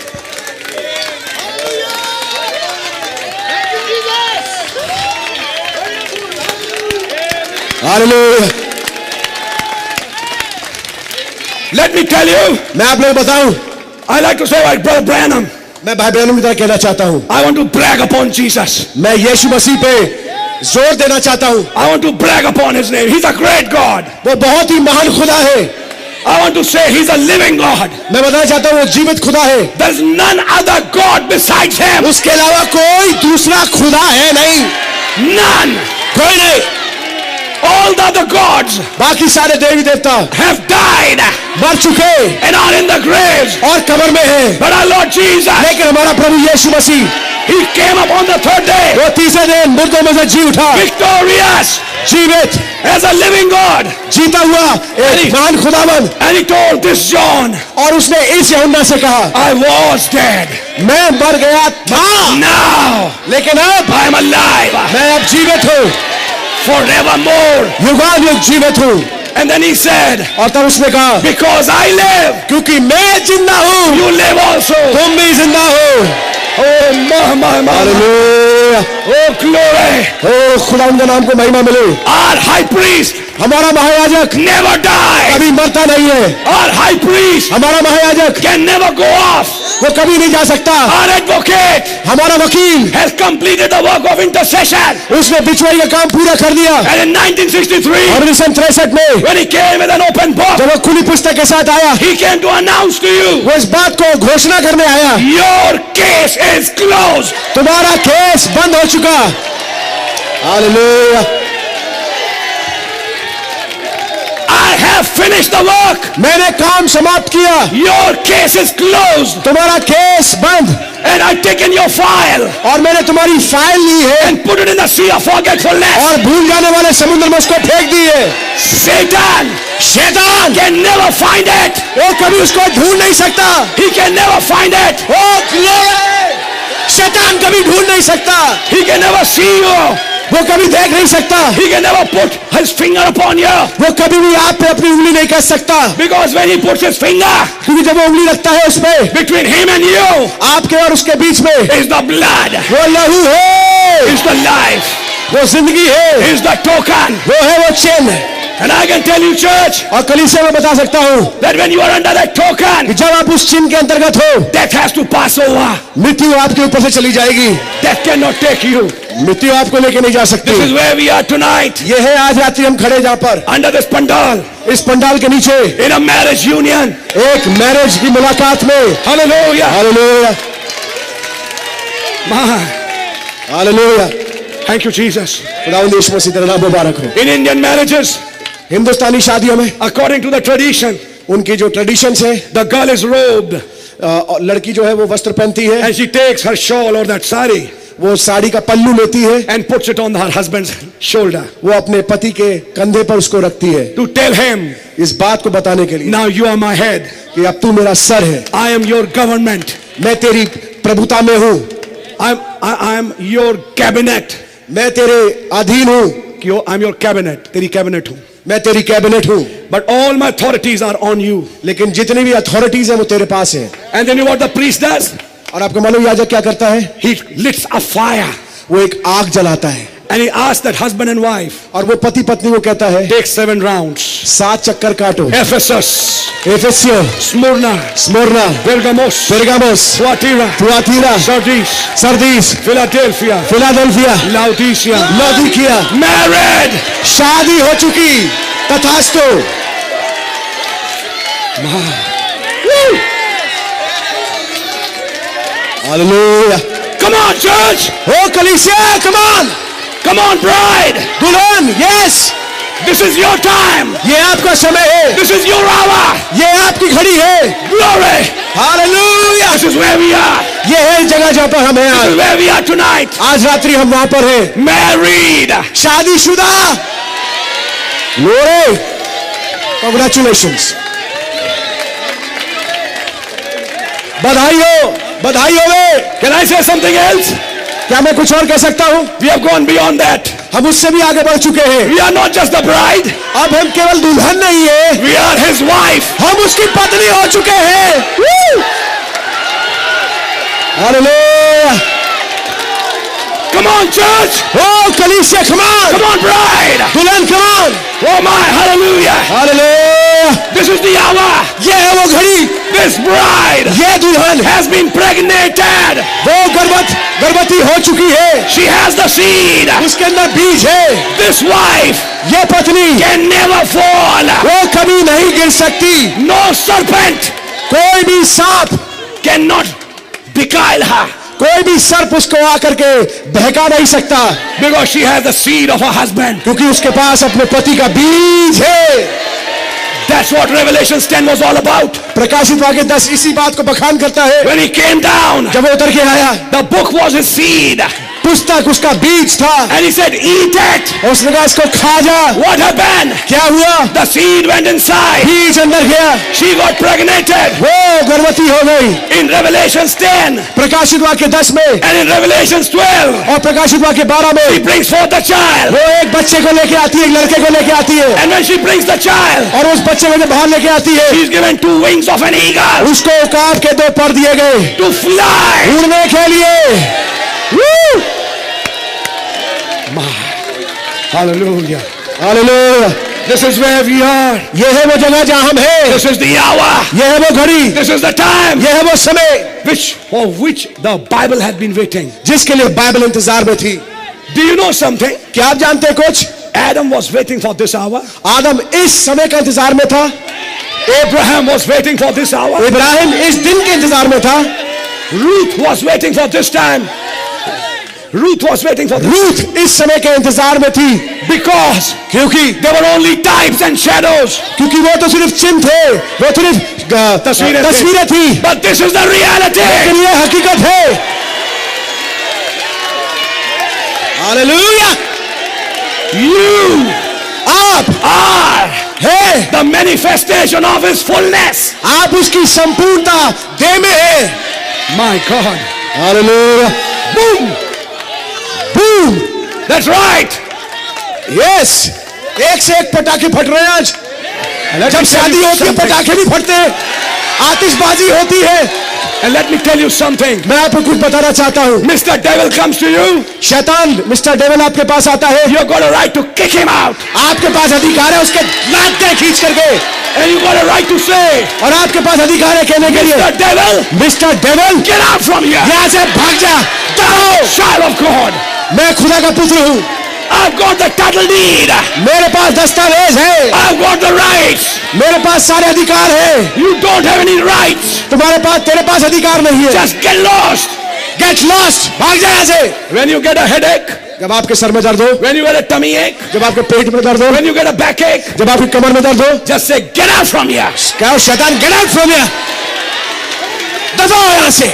Speaker 2: Hallelujah.
Speaker 4: Let me tell you,
Speaker 2: मैं आप लोग बताऊं,
Speaker 4: I like to say like Brother Branham,
Speaker 2: मैं भाई बहनों की तरह कहना चाहता हूं,
Speaker 4: I want to brag upon Jesus.
Speaker 2: मैं यीशु मसीह पे जोर देना चाहता हूं।
Speaker 4: I want to brag upon his name. He's a great God.
Speaker 2: वो बहुत ही महान खुदा है।
Speaker 4: I want to say he's a living God.
Speaker 2: मैं बताना चाहता हूं वो जीवित खुदा है,
Speaker 4: There's none other God besides him.
Speaker 2: उसके अलावा कोई दूसरा खुदा है नहीं,
Speaker 4: None.
Speaker 2: कोई नहीं।
Speaker 4: All the other gods
Speaker 2: बाकी सारे देवी देवता
Speaker 4: have died
Speaker 2: मर चुके
Speaker 4: and are in the graves.
Speaker 2: और कब्र में हैं,
Speaker 4: But our Lord Jesus,
Speaker 2: लेकिन हमारा प्रभु यीशु मसीह
Speaker 4: he came up on the third day,
Speaker 2: वो तीसरे दिन मुर्दों में से जी उठा,
Speaker 4: victorious
Speaker 2: जीवित,
Speaker 4: as a living God.
Speaker 2: जीता हुआ एक महान खुदावन।
Speaker 4: And he told this John,
Speaker 2: और उसने इस यूहन्ना से कहा,
Speaker 4: I was dead.
Speaker 2: मैं मर गया था,
Speaker 4: Now
Speaker 2: लेकिन अब
Speaker 4: I am alive
Speaker 2: मैं अब जीवित हूँ,
Speaker 4: forevermore.
Speaker 2: युगानुयुग जीवित हूँ।
Speaker 4: And then he said,
Speaker 2: और तब उसने कहा,
Speaker 4: because I live,
Speaker 2: क्योंकि मैं जिंदा हूँ,
Speaker 4: you live also.
Speaker 2: तुम भी जिंदा हो।
Speaker 4: Oh, my.
Speaker 2: Hallelujah.
Speaker 4: Oh, glory.
Speaker 2: ओ खुदा उनके नाम को महिमा मिले।
Speaker 4: Our high priest
Speaker 2: हमारा महायाजक
Speaker 4: never died.
Speaker 2: कभी मरता नहीं है,
Speaker 4: Our high priest
Speaker 2: हमारा महायाजक
Speaker 4: can never go off.
Speaker 2: वो कभी नहीं जा सकता।
Speaker 4: Our advocate
Speaker 2: हमारा वकील
Speaker 4: has completed the work of intercession.
Speaker 2: उसने बिचवाई का काम पूरा कर दिया।
Speaker 4: And in 1963,
Speaker 2: और 1963 में
Speaker 4: when he came with an open book,
Speaker 2: जब वो खुली पुस्तक के साथ आया,
Speaker 4: he came to announce to you,
Speaker 2: वो इस बात को घोषणा करने आया,
Speaker 4: your case is closed.
Speaker 2: तुम्हारा केस बंद हो चुका। Hallelujah.
Speaker 4: I have finished the work.
Speaker 2: मैंने काम समाप्त किया,
Speaker 4: Your case is closed.
Speaker 2: तुम्हारा केस बंद,
Speaker 4: And I've taken your file
Speaker 2: और मैंने तुम्हारी फाइल ली है
Speaker 4: and put it in the sea of forgetfulness.
Speaker 2: और भूल जाने वाले समुद्र में उसको फेंक दी है।
Speaker 4: Satan,
Speaker 2: शैतान
Speaker 4: can never find it.
Speaker 2: वो कभी उसको ढूंढ नहीं सकता।
Speaker 4: He can never find it.
Speaker 2: Oh glory! शैतान कभी ढूंढ नहीं सकता,
Speaker 4: He can never see you.
Speaker 2: वो कभी देख नहीं सकता,
Speaker 4: He can never put his finger upon you.
Speaker 2: वो कभी भी आप पे अपनी उंगली नहीं कर सकता,
Speaker 4: Because when he puts his finger
Speaker 2: क्योंकि जब वो उंगली रखता है उस पे,
Speaker 4: between him and you
Speaker 2: आपके और उसके बीच में,
Speaker 4: is the blood,
Speaker 2: वो लहू है,
Speaker 4: is the life,
Speaker 2: वो जिंदगी है,
Speaker 4: is the token.
Speaker 2: वो है वो चिन्ह।
Speaker 4: And I can tell you, church,
Speaker 2: और कलीसिया में बता सकता हूँ
Speaker 4: that when you are under that token,
Speaker 2: कि जब आप उस चिन्ह के अंतर्गत हो,
Speaker 4: death has to pass over.
Speaker 2: मृत्यु आपके ऊपर से चली जाएगी,
Speaker 4: Death cannot take you.
Speaker 2: मृत्यु आपको लेके नहीं जा सकती।
Speaker 4: This is where we are tonight,
Speaker 2: ये है आज रात्रि हम खड़े जहाँ पर,
Speaker 4: under this pandal,
Speaker 2: इस पंडाल के नीचे,
Speaker 4: in a marriage union.
Speaker 2: एक मैरिज की मुलाकात में।
Speaker 4: Hallelujah.
Speaker 2: Hallelujah,
Speaker 4: My,
Speaker 2: hallelujah.
Speaker 4: thank you, Jesus.
Speaker 2: खुदावंद यीशु मसीह तेरा नाम मुबारक हो।
Speaker 4: In Indian marriages,
Speaker 2: हिंदुस्तानी शादियों में
Speaker 4: according to the tradition,
Speaker 2: उनकी जो ट्रेडिशंस है,
Speaker 4: the girl is robed
Speaker 2: और लड़की जो है वो वस्त्र पहनती है,
Speaker 4: and she takes her shawl or that sari
Speaker 2: वो साड़ी का पल्लू लेती है,
Speaker 4: and puts it on her husband's shoulder
Speaker 2: वो अपने पति के कंधे पर उसको रखती है,
Speaker 4: to tell him,
Speaker 2: इस बात को बताने के लिए
Speaker 4: now you are my head.
Speaker 2: कि अब तू मेरा सर है,
Speaker 4: I am your government.
Speaker 2: मैं तेरी प्रभुता में हूँ,
Speaker 4: I am your cabinet.
Speaker 2: मैं तेरे अधीन हूँ,
Speaker 4: I'm your cabinet. तेरी cabinet हूँ.
Speaker 2: मैं तेरी कैबिनेट हूँ,
Speaker 4: But all my authorities are on you.
Speaker 2: लेकिन जितनी भी अथॉरिटीज है वो तेरे पास है।
Speaker 4: And then you know what the priest does?
Speaker 2: और आपको मालूम याजक क्या करता है?
Speaker 4: He lights a fire.
Speaker 2: वो एक आग जलाता है
Speaker 4: And he asked that husband and wife,
Speaker 2: और वो पति पत्नी को कहता है
Speaker 4: take 7 rounds.
Speaker 2: 7 चक्कर काटो।
Speaker 4: Ephesus,
Speaker 2: एफेसियो,
Speaker 4: Smyrna,
Speaker 2: Smyrna,
Speaker 4: Pergamos,
Speaker 2: पेरगामोस,
Speaker 4: Thyatira,
Speaker 2: Thyatira,
Speaker 4: Sardis,
Speaker 2: Sardis,
Speaker 4: Philadelphia,
Speaker 2: Philadelphia,
Speaker 4: Laodicea.
Speaker 2: लौदीकिया,
Speaker 4: Married.
Speaker 2: शादी हो चुकी, तथास्तु। हालेलुया।
Speaker 4: Come on, church.
Speaker 2: ओ कलीसिया, come on,
Speaker 4: Come on, bride.
Speaker 2: दुल्हन, yes,
Speaker 4: This is your time.
Speaker 2: ये आपका समय है,
Speaker 4: This is your hour.
Speaker 2: ये आपकी घड़ी है।
Speaker 4: Glory.
Speaker 2: Hallelujah.
Speaker 4: This is where we are.
Speaker 2: ये है जगह जहाँ पर हम हैं
Speaker 4: This is
Speaker 2: आज।
Speaker 4: where we are tonight.
Speaker 2: आज रात्रि हम वहां पर हैं,
Speaker 4: Married.
Speaker 2: शादीशुदा। Glory. Congratulations. बधाई हो, बधाई हो वे।
Speaker 4: Can I say something else?
Speaker 2: क्या मैं कुछ और कह सकता हूँ?
Speaker 4: We have gone beyond that.
Speaker 2: हम उससे भी आगे बढ़ चुके हैं।
Speaker 4: We are not just the bride.
Speaker 2: अब हम केवल दुल्हन नहीं है,
Speaker 4: We are his wife.
Speaker 2: हम उसकी पत्नी हो चुके हैं। हालेलुया।
Speaker 4: Come on, church.
Speaker 2: ओ कलीसिया, come on,
Speaker 4: Come on, bride.
Speaker 2: दुल्हन, come on।
Speaker 4: Oh my, hallelujah.
Speaker 2: Hallelujah.
Speaker 4: This is the hour.
Speaker 2: ये है वो घड़ी,
Speaker 4: This bride
Speaker 2: ये दुल्हन
Speaker 4: has been pregnated.
Speaker 2: वो गर्भवती हो चुकी है,
Speaker 4: She has the seed.
Speaker 2: उसके अंदर बीज है।
Speaker 4: This wife
Speaker 2: ये पत्नी
Speaker 4: can never fall.
Speaker 2: वो कभी नहीं गिर सकती,
Speaker 4: No serpent
Speaker 2: कोई भी सांप,
Speaker 4: cannot beguile her
Speaker 2: कोई भी सर्प उसको आकर के बहका नहीं सकता,
Speaker 4: because she has the seed of her husband.
Speaker 2: क्योंकि उसके पास अपने पति का बीज है।
Speaker 4: That's what Revelation 10 was all about.
Speaker 2: प्रकाशित वाक्य 10 इसी बात को बखान करता है।
Speaker 4: When he came down,
Speaker 2: जब वो उतर के आया,
Speaker 4: the book was his seed.
Speaker 2: पुस्तक उसका बीज था,
Speaker 4: And he said, eat it.
Speaker 2: और उसने कहा इसको खा जा।
Speaker 4: What happened?
Speaker 2: क्या हुआ?
Speaker 4: The seed went inside.
Speaker 2: बीज अंदर गया,
Speaker 4: She got pregnated.
Speaker 2: वो गर्भवती हो गई।
Speaker 4: In Revelation 10
Speaker 2: प्रकाशित वाक्य 10 में
Speaker 4: and in Revelation 12,
Speaker 2: और प्रकाशित वाक्य 12
Speaker 4: he
Speaker 2: में
Speaker 4: brings forth the child.
Speaker 2: वो एक बच्चे को लेके आती है, एक लड़के को लेके आती है,
Speaker 4: And when she brings the child,
Speaker 2: और उस बच्चे को जब बाहर लेके आती है,
Speaker 4: she's given 2 wings of an eagle
Speaker 2: उसको उकाब के 2 पर दिए गए
Speaker 4: to fly.
Speaker 2: उड़ने के लिए। Woo!
Speaker 4: Hallelujah.
Speaker 2: Hallelujah.
Speaker 4: This is where we are.
Speaker 2: ये है वो जगह जहां हम हैं,
Speaker 4: This is the hour.
Speaker 2: ये है वो घड़ी,
Speaker 4: This is the time
Speaker 2: ये है वो समय
Speaker 4: for which the Bible had been waiting.
Speaker 2: जिसके लिए बाइबल इंतजार में थी।
Speaker 4: Do you know something?
Speaker 2: क्या आप जानते हैं कुछ?
Speaker 4: Adam was waiting for this hour.
Speaker 2: आदम इस समय का इंतजार में था,
Speaker 4: Abraham was waiting for this hour.
Speaker 2: Ibrahim इस दिन के इंतजार में था,
Speaker 4: Ruth was waiting for this time. Ruth was waiting for this
Speaker 2: Ruth इस समय के इंतजार में थी,
Speaker 4: because
Speaker 2: क्योंकि
Speaker 4: they were only types and shadows.
Speaker 2: वो तो सिर्फ चिन्ह थे, वो सिर्फ तस्वीरें थी,
Speaker 4: But this is the reality.
Speaker 2: लेकिन ये हकीकत है। हालेलुया।
Speaker 4: You
Speaker 2: आप
Speaker 4: are
Speaker 2: है,
Speaker 4: the manifestation of his fullness.
Speaker 2: आप उसकी संपूर्णता देह में है।
Speaker 4: My God.
Speaker 2: Hallelujah. Boom boom,
Speaker 4: That's right.
Speaker 2: Yes, एक से एक पटाखे फट रहे हैं आज। जब शादी होती है पटाखे भी फटते हैं, आतिशबाजी होती है।
Speaker 4: And let me tell you something.
Speaker 2: मैं आपको कुछ बताना चाहता हूँ।
Speaker 4: Mr. Devil comes to you.
Speaker 2: शैतान मिस्टर डेविल आपके पास आता है,
Speaker 4: You've got a right to kick him out.
Speaker 2: आपके पास अधिकार है उसके लात दे खींच करके,
Speaker 4: And you've got a right to say,
Speaker 2: और आपके पास अधिकार है कहने के लिए,
Speaker 4: Mr. Devil,
Speaker 2: mister devil
Speaker 4: get out from here.
Speaker 2: यहाँ से भाग जा।
Speaker 4: Thou child of God.
Speaker 2: मैं खुदा का पुत्र हूँ,
Speaker 4: I've got the title deed.
Speaker 2: मेरे पास दस्तावेज है,
Speaker 4: I've got the rights.
Speaker 2: मेरे पास सारे अधिकार है।
Speaker 4: You don't have any rights.
Speaker 2: तेरे पास अधिकार नहीं है।
Speaker 4: Just get lost.
Speaker 2: Get lost, भाग जा यहाँ से।
Speaker 4: When you get a headache,
Speaker 2: जब आपके सर में दर्द हो,
Speaker 4: when you get a tummy ache,
Speaker 2: जब आपके पेट में दर्द हो,
Speaker 4: when you get a backache,
Speaker 2: जब आपकी कमर में दर्द हो,
Speaker 4: just say, get out from here.
Speaker 2: क्या शैतान गेट आउट फ्रॉम हियर, दबाओ यहाँ से।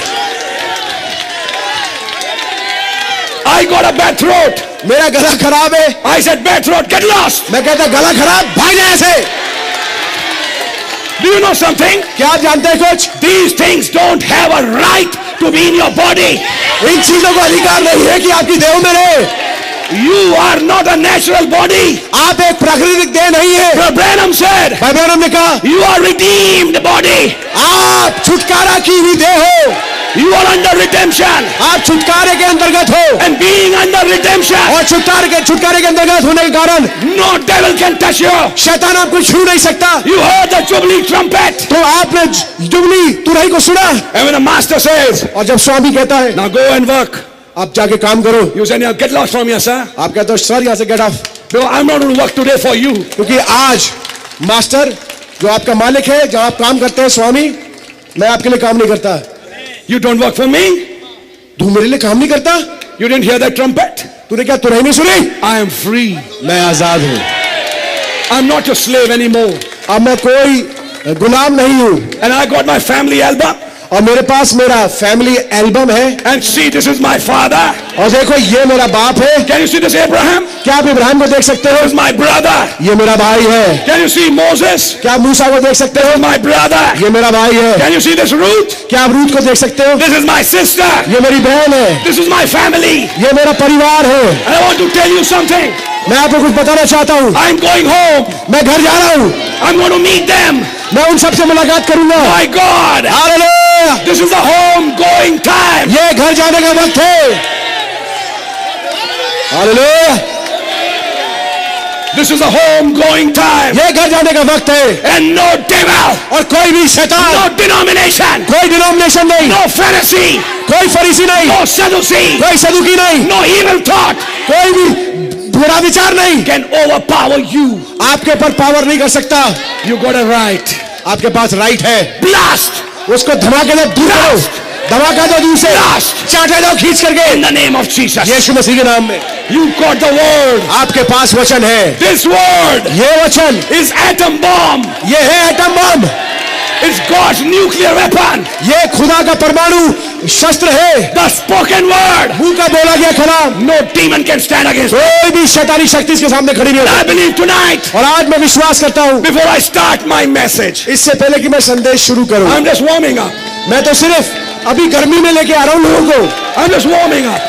Speaker 4: I got a bad throat.
Speaker 2: मेरा गला खराब है,
Speaker 4: I said, bad throat, get lost.
Speaker 2: मैं कहता गला खराब, भाग जा यहाँ से।
Speaker 4: Do you know something?
Speaker 2: क्या आप जानते हैं कुछ?
Speaker 4: These things don't have a right to be in your body.
Speaker 2: इन चीजों को अधिकार नहीं है कि आपकी देह में रहे।
Speaker 4: You are not a natural body.
Speaker 2: आप एक प्राकृतिक देह नहीं है।
Speaker 4: Brother Branham said,
Speaker 2: भाई ब्रैनम ने कहा,
Speaker 4: you are redeemed body.
Speaker 2: आप छुटकारा की हुई देह हो।
Speaker 4: You are under redemption.
Speaker 2: आप छुटकारे के अंतर्गत हो,
Speaker 4: And being under redemption,
Speaker 2: और छुटकारे के अंतर्गत होने के कारण
Speaker 4: no devil can touch you.
Speaker 2: शैतान आपको छू नहीं सकता।
Speaker 4: You heard the Jubilee trumpet.
Speaker 2: तो आपने जुबली तुरही को सुना,
Speaker 4: And when the master says,
Speaker 2: और जब स्वामी कहता है
Speaker 4: now go and work,
Speaker 2: आप जाके काम करो,
Speaker 4: you say, now get lost from here, sir.
Speaker 2: आप कहते हो सर यहाँ से get off,
Speaker 4: No, I'm not going to work today for you.
Speaker 2: क्योंकि आज मास्टर जो आपका मालिक है, जहाँ आप काम करते हैं स्वामी, मैं आपके लिए काम नहीं करता।
Speaker 4: You don't work for me.
Speaker 2: तू मेरे लिए काम नहीं करता?
Speaker 4: You didn't hear that trumpet.
Speaker 2: तूने क्या तुरही नहीं सुनी?
Speaker 4: I am free.
Speaker 2: मैं आजाद हूँ,
Speaker 4: I'm not your slave anymore.
Speaker 2: अब मैं कोई गुलाम नहीं हूँ,
Speaker 4: And I got my family album.
Speaker 2: और मेरे पास मेरा फैमिली एल्बम है,
Speaker 4: And see, this is my father.
Speaker 2: और देखो ये मेरा बाप है।
Speaker 4: Can you see this Abraham?
Speaker 2: क्या आप इब्राहिम को देख सकते हो?
Speaker 4: This is my brother.
Speaker 2: ये मेरा भाई है।
Speaker 4: Can you see Moses?
Speaker 2: क्या आप मूसा को देख सकते हो?
Speaker 4: My brother.
Speaker 2: ये मेरा भाई है।
Speaker 4: Can you see this Ruth?
Speaker 2: क्या आप रूथ को देख सकते हो?
Speaker 4: This is my sister.
Speaker 2: ये मेरी बहन है,
Speaker 4: This is my family.
Speaker 2: ये मेरा परिवार है।
Speaker 4: And I want to tell you something.
Speaker 2: मैं आपको कुछ बताना चाहता हूँ,
Speaker 4: I'm going home.
Speaker 2: मैं घर जा रहा हूँ,
Speaker 4: I'm going to meet them.
Speaker 2: मैं उन सबसे मुलाकात करूंगा।
Speaker 4: My God.
Speaker 2: Hallelujah!
Speaker 4: This is the home going time.
Speaker 2: ये घर जाने का वक्त है। Hallelujah!
Speaker 4: This is the home going time.
Speaker 2: ये घर जाने का वक्त है,
Speaker 4: And no devil,
Speaker 2: और कोई भी शैतान,
Speaker 4: no denomination,
Speaker 2: कोई डिनोमिनेशन नहीं,
Speaker 4: no Pharisee,
Speaker 2: कोई फरीसी नहीं,
Speaker 4: no Sadducee,
Speaker 2: कोई सदुकी नहीं,
Speaker 4: no evil thought
Speaker 2: कोई भी बुरा विचार नहीं
Speaker 4: can overpower you.
Speaker 2: आपके पर पावर नहीं कर सकता।
Speaker 4: You got a right.
Speaker 2: आपके पास राइट है,
Speaker 4: Blast.
Speaker 2: उसको धमाकेदार दूर करो, धमाका दो दूर से, चाटे दो खींच करके,
Speaker 4: In the name of Jesus.
Speaker 2: यीशु मसीह के नाम में।
Speaker 4: You got the word.
Speaker 2: आपके पास वचन है,
Speaker 4: This word
Speaker 2: ये वचन,
Speaker 4: is atom bomb.
Speaker 2: ये है atom bomb,
Speaker 4: It's God's nuclear weapon.
Speaker 2: ये खुदा का परमाणु शस्त्र है।
Speaker 4: The spoken word.
Speaker 2: मुंह का बोला गया कलाम,
Speaker 4: No demon can stand against it.
Speaker 2: कोई भी शैतानी शक्ति इसके सामने खड़ी नहीं
Speaker 4: I
Speaker 2: होती।
Speaker 4: believe tonight,
Speaker 2: और आज मैं विश्वास करता हूँ,
Speaker 4: before I start my message,
Speaker 2: इससे पहले कि मैं संदेश शुरू करूं,
Speaker 4: I'm just warming up.
Speaker 2: मैं तो सिर्फ अभी गर्मी में लेके आ रहा हूं लोगों को।
Speaker 4: I'm just warming up.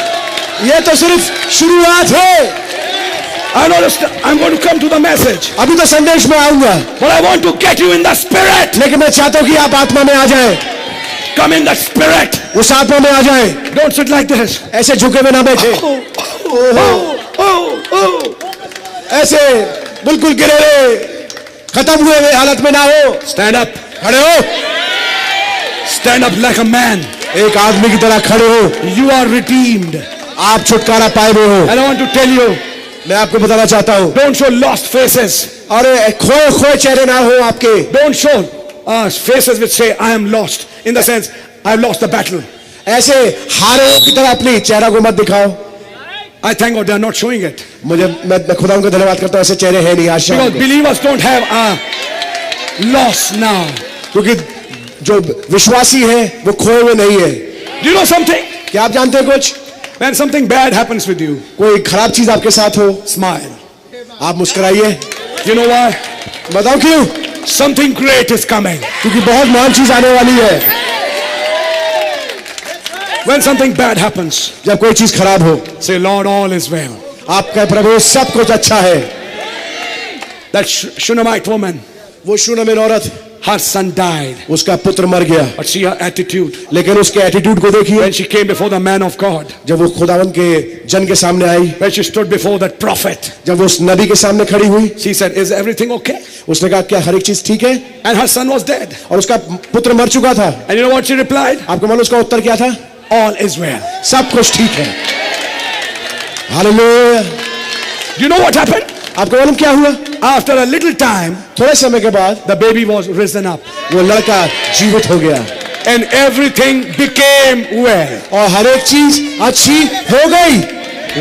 Speaker 2: ये तो सिर्फ शुरुआत है,
Speaker 4: I'm going to come to the message.
Speaker 2: अभी तो संदेश में आऊंगा,
Speaker 4: But I want to get you in the spirit.
Speaker 2: लेकिन मैं चाहता हूं कि आप आत्मा में आ जाए,
Speaker 4: Come in the spirit.
Speaker 2: उस आत्मा में आ जाए।
Speaker 4: Don't sit like this.
Speaker 2: ऐसे झुके हुए ना बैठे, ऐसे बिल्कुल गिरे हुए खत्म हुए हुए हालत में ना हो।
Speaker 4: Stand up.
Speaker 2: खड़े हो,
Speaker 4: Stand up like a man.
Speaker 2: एक आदमी की तरह खड़े हो।
Speaker 4: You are redeemed.
Speaker 2: आप छुटकारा पाए हुए हो।
Speaker 4: And I want to tell you,
Speaker 2: मैं आपको बताना चाहता हूँ,
Speaker 4: don't show lost faces.
Speaker 2: अरे खोए खोए चेहरे ना हो आपके।
Speaker 4: Don't show faces which say, I am lost. In the sense, I've lost the battle.
Speaker 2: ऐसे हारे की तरह अपनी चेहरा को मत दिखाओ।
Speaker 4: I thank God they are not showing it.
Speaker 2: मैं खुदा उनका धन्यवाद करता हूँ, ऐसे चेहरे हैं नहीं आज शाम
Speaker 4: Because
Speaker 2: को।
Speaker 4: believers don't have a loss now.
Speaker 2: क्योंकि जो विश्वासी है वो खोए हुए नहीं है।
Speaker 4: Do you know something?
Speaker 2: क्या आप जानते हैं कुछ?
Speaker 4: When something bad happens with you,
Speaker 2: कोई खराब चीज आपके साथ हो,
Speaker 4: smile.
Speaker 2: आप मुस्कुराइए।
Speaker 4: You know why?
Speaker 2: बताओ क्यों?
Speaker 4: Something great is coming.
Speaker 2: क्योंकि बहुत महान चीज आने वाली है।
Speaker 4: When something bad happens,
Speaker 2: जब कोई चीज खराब हो,
Speaker 4: say, Lord, all is well.
Speaker 2: आपका प्रभु सब कुछ अच्छा है।
Speaker 4: That Shunammite woman,
Speaker 2: वो शूनेमिन औरत,
Speaker 4: her son died.
Speaker 2: उसका पुत्र मर गया,
Speaker 4: But see her attitude.
Speaker 2: लेकिन उसके एटीट्यूड को देखिए।
Speaker 4: When she came before the man of God,
Speaker 2: जब वो खुदावन के जन के सामने आई,
Speaker 4: when she stood before that prophet,
Speaker 2: जब वो उस नबी के सामने खड़ी हुई,
Speaker 4: she said, is everything okay?
Speaker 2: उसने कहा क्या हर एक चीज ठीक है?
Speaker 4: And her son was dead.
Speaker 2: और उसका पुत्र मर चुका था।
Speaker 4: And you know what she replied?
Speaker 2: आपको मालूम उसका उत्तर क्या था?
Speaker 4: All is well.
Speaker 2: सब कुछ ठीक है। Hallelujah.
Speaker 4: Do you know what happened?
Speaker 2: आपको मालूम क्या हुआ?
Speaker 4: After a little time,
Speaker 2: थोड़े समय के बाद
Speaker 4: the baby was risen up.
Speaker 2: वो लड़का जीवित हो गया
Speaker 4: And everything became well.
Speaker 2: और हर एक चीज अच्छी हो गई।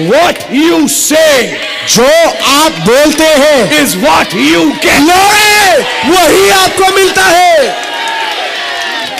Speaker 4: What you say
Speaker 2: जो आप बोलते हैं
Speaker 4: is what you get.
Speaker 2: लोड़े वही आपको मिलता है।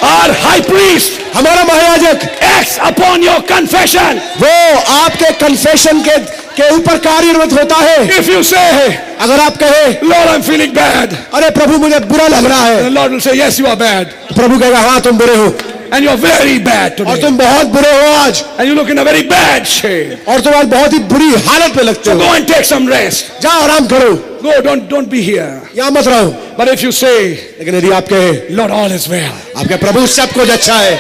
Speaker 4: Our high priest
Speaker 2: हमारा महायाजक
Speaker 4: acts upon your confession.
Speaker 2: वो आपके कन्फेशन के ऊपर कार्यरत होता है।
Speaker 4: If you say,
Speaker 2: अगर आप कहे
Speaker 4: Lord, I'm feeling bad,
Speaker 2: अरे प्रभु मुझे बुरा लग रहा है,
Speaker 4: the Lord will say, yes, you are bad.
Speaker 2: प्रभु कहेगा हाँ तुम बुरे हो,
Speaker 4: And you're very bad
Speaker 2: और
Speaker 4: today.
Speaker 2: तुम बहुत बुरे हो आज,
Speaker 4: And you look in a very bad shape.
Speaker 2: और तुम आज बहुत ही बुरी हालत में लगते
Speaker 4: So
Speaker 2: हो।
Speaker 4: go and take some rest.
Speaker 2: जाओ आराम करो,
Speaker 4: Go, don't be here.
Speaker 2: यहाँ मत रहो।
Speaker 4: But if you say,
Speaker 2: लेकिन यदि आप कहे
Speaker 4: Lord, all is well.
Speaker 2: आपके प्रभु सब कुछ अच्छा है,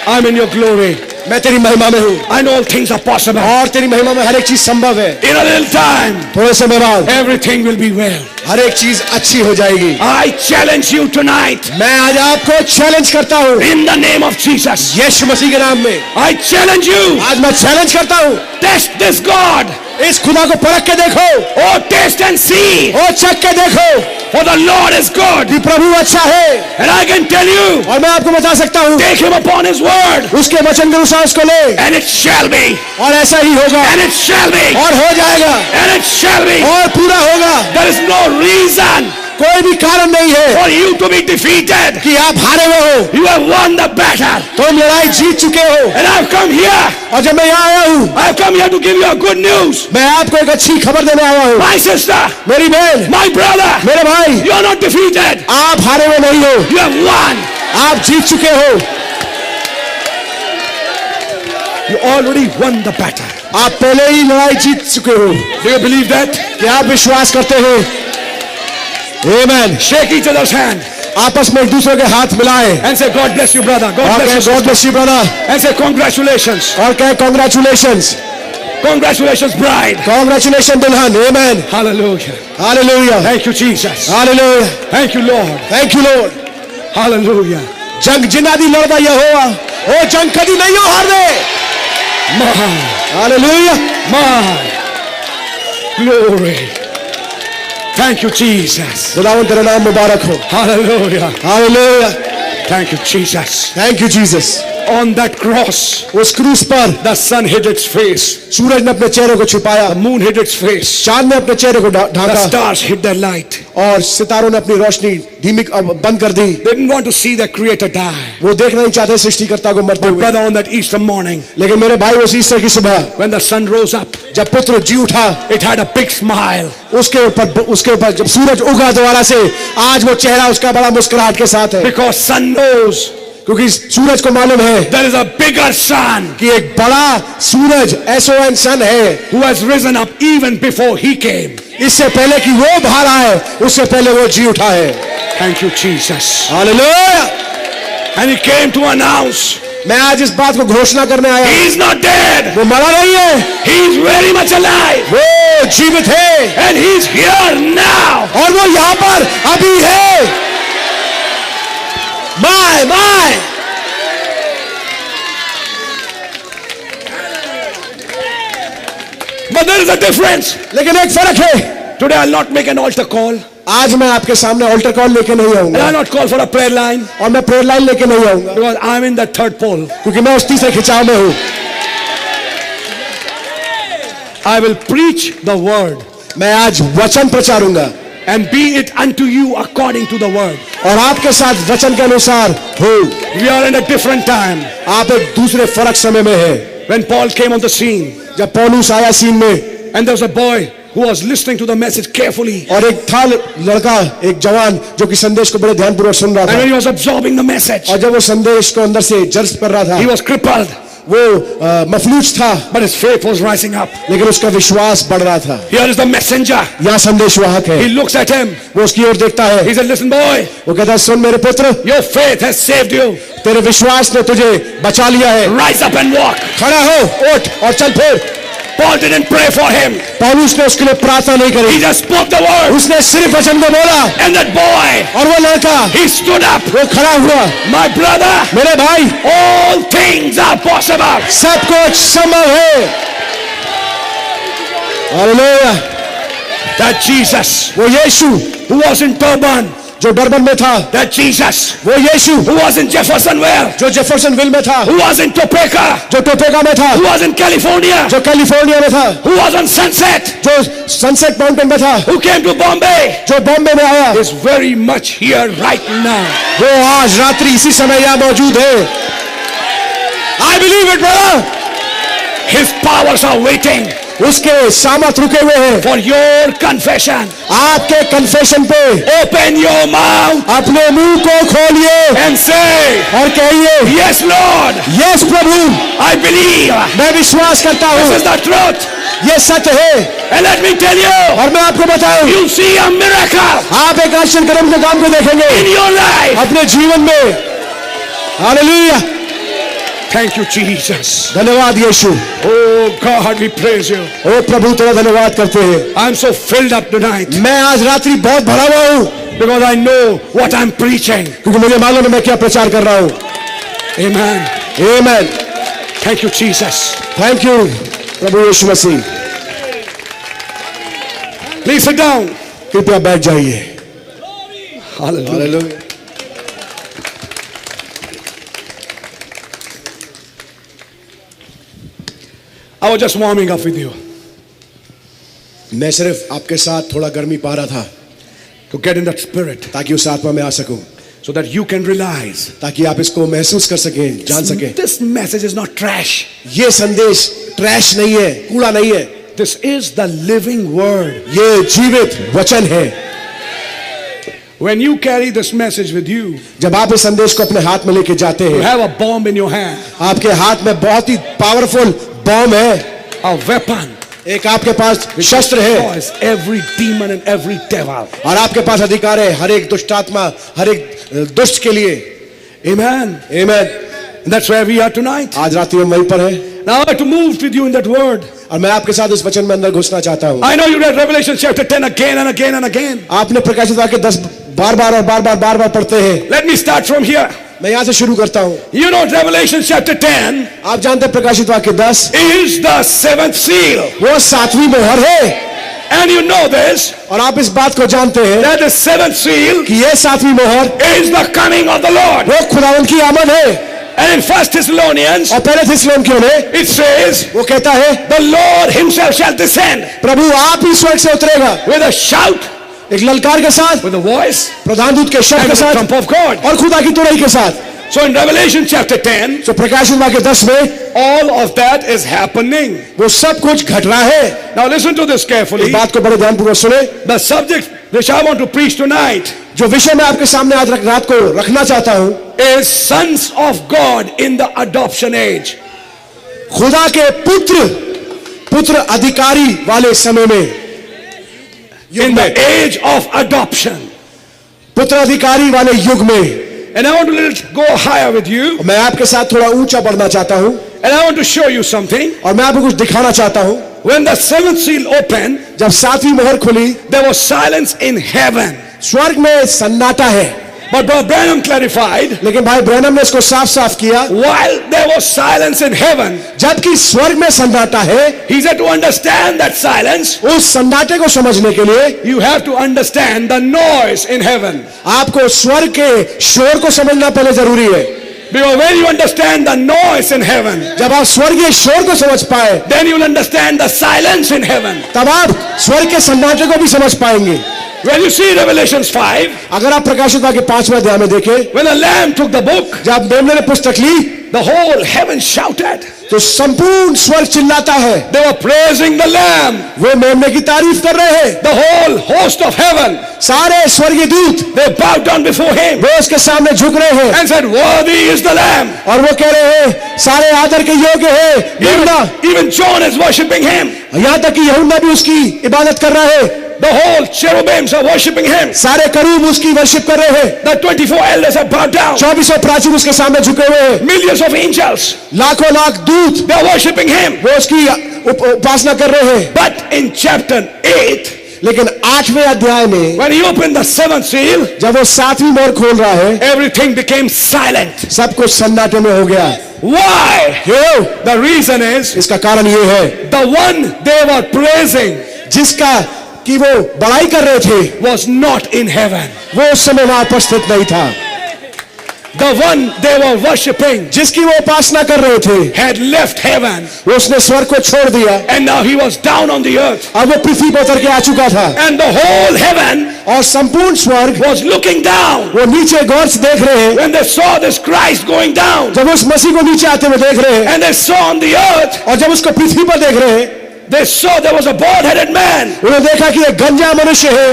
Speaker 4: I'm in your glory.
Speaker 2: मैं तेरी महिमा में हूँ
Speaker 4: And all things are possible.
Speaker 2: और तेरी महिमा में हर एक चीज संभव है।
Speaker 4: In a little time,
Speaker 2: थोड़े समय बाद
Speaker 4: everything will be well.
Speaker 2: हर एक चीज अच्छी हो जाएगी।
Speaker 4: I challenge you tonight.
Speaker 2: मैं आज आपको चैलेंज करता हूँ
Speaker 4: In the name of Jesus.
Speaker 2: यीशु मसीह के नाम में।
Speaker 4: I challenge you.
Speaker 2: आज मैं चैलेंज करता हूँ,
Speaker 4: Test this God.
Speaker 2: इस खुदा को परख के देखो,
Speaker 4: Oh, taste and see.
Speaker 2: और चख के देखो
Speaker 4: For the Lord is good.
Speaker 2: कि प्रभु अच्छा है।
Speaker 4: And I can tell you,
Speaker 2: और मैं आपको बता सकता हूँ,
Speaker 4: take him upon his word.
Speaker 2: उसके वचन के अनुसार उसको ले,
Speaker 4: And it shall be.
Speaker 2: और ऐसा ही होगा,
Speaker 4: And it shall be.
Speaker 2: और हो जाएगा,
Speaker 4: And it shall be.
Speaker 2: और पूरा होगा।
Speaker 4: There is no reason
Speaker 2: कोई भी कारण नहीं है
Speaker 4: for you to be defeated.
Speaker 2: कि आप हारे हुए हो,
Speaker 4: You have won the battle.
Speaker 2: तुम लड़ाई जीत चुके हो।
Speaker 4: And I've come here.
Speaker 2: और जब मैं यहाँ आया हूँ,
Speaker 4: I've come here to give you a good news.
Speaker 2: मैं आपको एक अच्छी खबर देने आया हूँ।
Speaker 4: My sister,
Speaker 2: मेरी बहन,
Speaker 4: my brother,
Speaker 2: मेरे भाई,
Speaker 4: you are not defeated.
Speaker 2: आप हारे हुए नहीं हो,
Speaker 4: You have won.
Speaker 2: आप जीत चुके हो।
Speaker 4: You already won the battle.
Speaker 2: आप पहले ही लड़ाई जीत चुके हो।
Speaker 4: Do you believe that?
Speaker 2: क्या आप विश्वास करते हो? Amen.
Speaker 4: Shake each other's hand
Speaker 2: आपस में एक दूसरे के हाथ मिलाएं
Speaker 4: and say, God bless you, brother. God
Speaker 2: और
Speaker 4: bless
Speaker 2: कहें
Speaker 4: you.
Speaker 2: God bless you brother,
Speaker 4: And say, congratulations.
Speaker 2: और कहें congratulations,
Speaker 4: Congratulations, bride.
Speaker 2: congratulations दुल्हन। Amen.
Speaker 4: Hallelujah.
Speaker 2: Hallelujah.
Speaker 4: Thank you, Jesus.
Speaker 2: Hallelujah.
Speaker 4: Thank you, Lord.
Speaker 2: Thank you Lord.
Speaker 4: Hallelujah.
Speaker 2: जंग जिनादी लड़दा यहोवा, ओ जंग कदी नहीं हो हार दे।
Speaker 4: My,
Speaker 2: Hallelujah.
Speaker 4: my glory. Thank you, Jesus.
Speaker 2: खुदावंद तेरा नाम मुबारक हो।
Speaker 4: Hallelujah.
Speaker 2: Hallelujah.
Speaker 4: Thank you, Jesus.
Speaker 2: Thank you Jesus.
Speaker 4: On that cross,
Speaker 2: उस क्रूस पर
Speaker 4: the sun hid its face.
Speaker 2: सूरज ने अपने चेहरे को छुपाया,
Speaker 4: The moon hid its face.
Speaker 2: चांद ने अपने चेहरे को
Speaker 4: The
Speaker 2: Dhaka,
Speaker 4: stars hid their light.
Speaker 2: और सितारों ने अपनी रोशनी धीमी बंद कर दी।
Speaker 4: They didn't want to see their creator die.
Speaker 2: वो देखना नहीं चाहते सृष्टिकर्ता को मरते हुए।
Speaker 4: Brother, on that Easter morning,
Speaker 2: लेकिन मेरे भाई उस ईस्टर की सुबह
Speaker 4: when the sun rose up,
Speaker 2: जब पुत्र जी उठा,
Speaker 4: it had a big smile.
Speaker 2: उसके ऊपर जब सूरज उगा दोबारा से, आज वो चेहरा उसका बड़ा मुस्कुराहट के साथ है,
Speaker 4: Because sun knows
Speaker 2: क्योंकि सूरज को मालूम है
Speaker 4: there is a bigger sun
Speaker 2: कि एक बड़ा सूरज SON सन है,
Speaker 4: who has risen up even before he came.
Speaker 2: इससे पहले कि वो बाहर आए, उससे पहले वो जी उठा है।
Speaker 4: Thank you, Jesus.
Speaker 2: Hallelujah.
Speaker 4: And he came to announce,
Speaker 2: मैं आज इस बात को घोषणा करने आया,
Speaker 4: he is not dead.
Speaker 2: वो मरा नहीं है,
Speaker 4: He is very much alive.
Speaker 2: वो जीवित है,
Speaker 4: And he is here now.
Speaker 2: और वो यहाँ पर अभी है। My
Speaker 4: But there is a difference.
Speaker 2: लेकिन एक फर्क है।
Speaker 4: Today I'll not make an altar call.
Speaker 2: आज मैं आपके सामने ऑल्टर कॉल लेके नहीं
Speaker 4: And
Speaker 2: आऊंगा,
Speaker 4: I'll not call for a prayer line.
Speaker 2: और मैं प्रेयर लाइन लेके नहीं आऊंगा,
Speaker 4: Because I'm in the third pole.
Speaker 2: क्योंकि मैं उस तीसरे खिंचाव में हूँ।
Speaker 4: I will preach the word.
Speaker 2: मैं आज वचन प्रचारूंगा,
Speaker 4: And be it unto you according to the word.
Speaker 2: और आपके साथ वचन के अनुसार हो।
Speaker 4: We are in a different time.
Speaker 2: आप एक दूसरे फर्क समय में है।
Speaker 4: When Paul came on the scene,
Speaker 2: जब पौलुस आया सीन में,
Speaker 4: and there was a boy who was listening to the message carefully.
Speaker 2: और एक था लड़का, एक जवान जो कि संदेश को बड़े ध्यानपूर्वक सुन रहा
Speaker 4: And when
Speaker 2: था,
Speaker 4: he was absorbing the message,
Speaker 2: और जब वो संदेश को अंदर से जज्ब कर रहा था,
Speaker 4: he was crippled.
Speaker 2: वो मफलूज था,
Speaker 4: But his faith was rising up.
Speaker 2: लेकिन उसका विश्वास बढ़ रहा था।
Speaker 4: Here is the messenger.
Speaker 2: यहाँ संदेशवाहक है,
Speaker 4: He looks at him.
Speaker 2: वो उसकी ओर देखता है,
Speaker 4: He said, listen boy,
Speaker 2: वो कहता है, सुन मेरे पुत्र,
Speaker 4: your faith has saved you.
Speaker 2: तेरे विश्वास ने तुझे बचा लिया है,
Speaker 4: Rise up and walk.
Speaker 2: खड़ा हो, उठ और चल फिर।
Speaker 4: Paul didn't pray for him.
Speaker 2: पौलुस ने उसके लिए प्रार्थना नहीं
Speaker 4: He
Speaker 2: करी,
Speaker 4: just spoke the word.
Speaker 2: उसने सिर्फ वचन को बोला,
Speaker 4: And that boy,
Speaker 2: और वो लड़का
Speaker 4: he stood up.
Speaker 2: वो खड़ा हुआ।
Speaker 4: My brother,
Speaker 2: मेरे भाई,
Speaker 4: all things are possible.
Speaker 2: सब कुछ संभव है। हालेलुया।
Speaker 4: That Jesus
Speaker 2: वो यीशु
Speaker 4: who was in Durban,
Speaker 2: जो डरबन में था,
Speaker 4: that Jesus
Speaker 2: वो यीशु
Speaker 4: who was in Jeffersonville,
Speaker 2: जो जेफरसनविल में था,
Speaker 4: who was in Topeka,
Speaker 2: जो टोपेका में था,
Speaker 4: who was in California,
Speaker 2: जो कैलिफोर्निया में था,
Speaker 4: who was on Sunset,
Speaker 2: जो सनसेट माउंटेन में था,
Speaker 4: who came to Bombay,
Speaker 2: जो बॉम्बे में आया,
Speaker 4: is very much here right now.
Speaker 2: वो आज रात्रि इसी समय यहाँ मौजूद है। I believe it, brother.
Speaker 4: His powers are waiting
Speaker 2: उसके सामर्थ रुके हुए हैं
Speaker 4: for your confession.
Speaker 2: आपके कन्फेशन पे।
Speaker 4: Open your mouth
Speaker 2: अपने मुंह को खोलिए
Speaker 4: and say,
Speaker 2: और कहिए,
Speaker 4: yes Lord,
Speaker 2: yes Prabhu,
Speaker 4: I believe
Speaker 2: मैं विश्वास करता
Speaker 4: this
Speaker 2: हूँ,
Speaker 4: is the truth.
Speaker 2: ये सत्य है।
Speaker 4: And let me tell you,
Speaker 2: और मैं आपको बताऊं,
Speaker 4: you'll see a miracle
Speaker 2: आप एक आश्चर्य कर्म के काम को देखेंगे
Speaker 4: in your life.
Speaker 2: अपने जीवन में। हालेलुया।
Speaker 4: Thank you, Jesus.
Speaker 2: धन्यवाद यीशु।
Speaker 4: Oh God, we praise you.
Speaker 2: ओ प्रभु तेरा धन्यवाद करते हैं।
Speaker 4: I'm so filled up tonight
Speaker 2: मैं आज रात्रि बहुत भरा हुआ हूँ,
Speaker 4: because I know what I'm preaching.
Speaker 2: क्योंकि मुझे मालूम है मैं क्या प्रचार कर रहा हूँ।
Speaker 4: Amen.
Speaker 2: Amen.
Speaker 4: Thank you, Jesus.
Speaker 2: Thank you Prabhu Yeshu Masih.
Speaker 4: Please sit down.
Speaker 2: कृपया बैठ जाइए।
Speaker 4: Hallelujah.
Speaker 2: Hallelujah.
Speaker 4: I was just warming up with you
Speaker 2: मैं सिर्फ आपके साथ थोड़ा गर्मी पा रहा था
Speaker 4: to get in that spirit
Speaker 2: ताकि उस आत्मा में आ सकूं,
Speaker 4: so that you can realize
Speaker 2: ताकि आप इसको महसूस कर सकें, जान सकें।
Speaker 4: this message is not trash.
Speaker 2: ये संदेश ट्रैश नहीं है, कूड़ा नहीं है।
Speaker 4: This is the living word.
Speaker 2: ये जीवित वचन है।
Speaker 4: When you carry this message with you,
Speaker 2: जब आप इस संदेश को अपने हाथ में लेके जाते
Speaker 4: you
Speaker 2: हैं,
Speaker 4: have a bomb in your hand,
Speaker 2: आपके हाथ में बहुत ही पावरफुल बॉम्ब है,
Speaker 4: a weapon
Speaker 2: एक आपके पास शस्त्र है
Speaker 4: destroys every demon and every devil.
Speaker 2: और आपके पास अधिकार है हर एक दुष्ट आत्मा, हर एक दुष्ट के लिए।
Speaker 4: Amen.
Speaker 2: Amen.
Speaker 4: And that's where we are tonight.
Speaker 2: आज रात्रि हम वहीं पर हैं
Speaker 4: Now I have to move with you in that word.
Speaker 2: और मैं आपके साथ इस वचन में अंदर घुसना चाहता हूँ।
Speaker 4: I know you read Revelation chapter 10 again and again and again.
Speaker 2: आपने प्रकाशित वाक्य 10 बार बार पढ़ते हैं।
Speaker 4: Let me start from here.
Speaker 2: मैं यहाँ से शुरू करता हूँ।
Speaker 4: You know Revelation chapter 10
Speaker 2: आप जानते हैं प्रकाशित वाक्य 10
Speaker 4: is the seventh seal.
Speaker 2: वो 7वीं मोहर है
Speaker 4: And you know this,
Speaker 2: और आप इस बात को जानते हैं
Speaker 4: that the seventh seal
Speaker 2: कि ये 7वीं मोहर
Speaker 4: is the coming of the Lord.
Speaker 2: वो खुदावंद की आमद है।
Speaker 4: And in 1 Thessalonians,
Speaker 2: और पहले थिस्सलुनीकियों में
Speaker 4: it says,
Speaker 2: वो कहता है
Speaker 4: the Lord himself shall descend
Speaker 2: प्रभु आप ही स्वर्ग से उतरेगा
Speaker 4: with a shout,
Speaker 2: एक ललकार के साथ,
Speaker 4: with a voice,
Speaker 2: प्रधान दूत के शब्द
Speaker 4: and
Speaker 2: के
Speaker 4: with the
Speaker 2: साथ
Speaker 4: trump of God.
Speaker 2: और खुदा की तुरही के साथ।
Speaker 4: So in Revelation chapter 10,
Speaker 2: तो प्रकाशित वाक्य 10 में
Speaker 4: all of that is happening.
Speaker 2: वो सब कुछ घट रहा है।
Speaker 4: Now listen to this carefully.
Speaker 2: इस बात को बड़े ध्यानपूर्वक सुने।
Speaker 4: The subject which I want to preach tonight
Speaker 2: जो विषय मैं आपके सामने आज रात को रखना चाहता हूँ
Speaker 4: is sons of God in the adoption age.
Speaker 2: खुदा के पुत्र अधिकारी वाले समय में,
Speaker 4: In the age of adoption.
Speaker 2: पुत्र अधिकारी वाले युग में।
Speaker 4: And I want to go higher with you.
Speaker 2: मैं आपके साथ थोड़ा ऊंचा बढ़ना चाहता हूँ
Speaker 4: And I want to show you something.
Speaker 2: और मैं आपको कुछ दिखाना चाहता हूँ।
Speaker 4: When the seventh seal opened,
Speaker 2: जब 7वीं मोहर खुली,
Speaker 4: there was silence in heaven.
Speaker 2: स्वर्ग में सन्नाटा है,
Speaker 4: But Brother Branham clarified,
Speaker 2: लेकिन भाई ब्रैनम ने इसको साफ साफ किया।
Speaker 4: while there was silence in heaven,
Speaker 2: जबकि स्वर्ग में सन्नाटा है,
Speaker 4: he said to understand that silence,
Speaker 2: उस सन्नाटे को समझने के लिए
Speaker 4: you have to understand the noise in heaven.
Speaker 2: आपको स्वर्ग के शोर को समझना पहले जरूरी है।
Speaker 4: Because when you understand the noise in heaven,
Speaker 2: जब आप स्वर्गीय शोर को समझ पाए,
Speaker 4: then you will understand the silence in heaven.
Speaker 2: तब आप स्वर्ग के सन्नाटे को भी समझ पाएंगे।
Speaker 4: When you see Revelations 5,
Speaker 2: अगर आप प्रकाशित वाक्य 5वें अध्याय में देखें,
Speaker 4: when the Lamb took the book,
Speaker 2: जब मेमने ने पुस्तक ली,
Speaker 4: the whole heaven shouted.
Speaker 2: तो संपूर्ण स्वर्ग चिल्लाता है।
Speaker 4: They were praising the Lamb.
Speaker 2: वो मेमने की तारीफ कर रहे हैं।
Speaker 4: The whole host of heaven,
Speaker 2: सारे स्वर्गीय दूत
Speaker 4: they bowed down before him
Speaker 2: वो उसके सामने झुक रहे हैं
Speaker 4: and said, worthy is the Lamb.
Speaker 2: और वो कह रहे हैं सारे आदर के योग्य है यूहन्ना।
Speaker 4: Even John is worshiping him.
Speaker 2: यहाँ तक कि यूहन्ना भी उसकी इबादत कर रहा है।
Speaker 4: The whole cherubims are worshiping him.
Speaker 2: सारे करूब उसकी वर्शिप कर रहे हैं।
Speaker 4: The 24 elders are bowed down.
Speaker 2: 24 प्राचीन उसके सामने झुके हुए हैं।
Speaker 4: Millions of angels,
Speaker 2: लाखों लाख दूत
Speaker 4: they are worshiping him.
Speaker 2: वो उसकी उपासना कर रहे हैं।
Speaker 4: But in chapter 8,
Speaker 2: लेकिन 8वें अध्याय में
Speaker 4: when he opened the seventh seal,
Speaker 2: जब वो 7वीं मोहर खोल रहा है,
Speaker 4: everything became silent.
Speaker 2: सब कुछ सन्नाटे में हो गया।
Speaker 4: Why?
Speaker 2: क्यों?
Speaker 4: The reason is,
Speaker 2: इसका कारण ये है,
Speaker 4: the one they were praising
Speaker 2: जिसका कि वो बड़ाई कर रहे थे,
Speaker 4: was not in heaven.
Speaker 2: वो उस समय वहां उपस्थित नहीं था।
Speaker 4: The one they were worshiping
Speaker 2: जिसकी वो उपासना कर रहे थे,
Speaker 4: had left heaven,
Speaker 2: वो उसने स्वर्ग को छोड़ दिया
Speaker 4: and now he was down on the earth.
Speaker 2: और वो पृथ्वी पर उतर के आ चुका था
Speaker 4: And the whole heaven
Speaker 2: और संपूर्ण स्वर्ग
Speaker 4: was looking down
Speaker 2: वो नीचे गौर से देख रहे हैं।
Speaker 4: when they saw this Christ going down.
Speaker 2: जब उस मसीह को नीचे आते हुए देख रहे हैं
Speaker 4: And they saw on the earth,
Speaker 2: और जब उसको पृथ्वी पर देख रहे हैं,
Speaker 4: they saw there was a bald-headed man,
Speaker 2: उन्होंने देखा कि एक गंजा मनुष्य है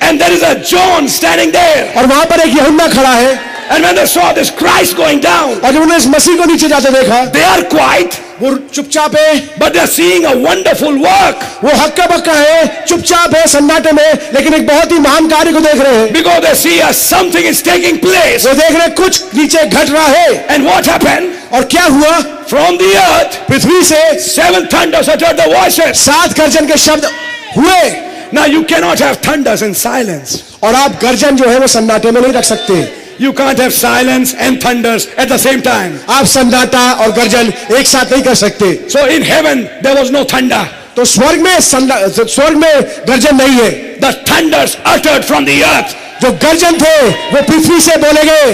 Speaker 4: and there is a John standing there.
Speaker 2: और वहां पर एक यूहन्ना खड़ा है
Speaker 4: And when they saw this Christ going down,
Speaker 2: और जब उन्होंने इस मसीह को नीचे जाते देखा,
Speaker 4: they are quiet,
Speaker 2: वो चुपचाप है,
Speaker 4: but they're seeing a wonderful work
Speaker 2: वो हक्का बक्का है, चुपचाप है सन्नाटे में, लेकिन एक बहुत ही महान कार्य को देख रहे हैं।
Speaker 4: because they see as something is taking place.
Speaker 2: वो देख रहे हैं कुछ नीचे घट रहा है।
Speaker 4: And what happened?
Speaker 2: और क्या हुआ?
Speaker 4: From the earth,
Speaker 2: पृथ्वी से
Speaker 4: 7 thunders uttered the voices.
Speaker 2: 7 गर्जन के शब्द हुए।
Speaker 4: Now you cannot have thunders in silence.
Speaker 2: और आप गर्जन जो है वो सन्नाटे में नहीं रख सकते।
Speaker 4: You can't have silence and thunders at the same time.
Speaker 2: आप सन्नाटा और गर्जन एक साथ नहीं कर सकते।
Speaker 4: So in heaven there was no thunder.
Speaker 2: तो स्वर्ग में गर्जन नहीं है।
Speaker 4: The thunders uttered from the earth.
Speaker 2: जो गर्जन थे वो पृथ्वी से बोले गए।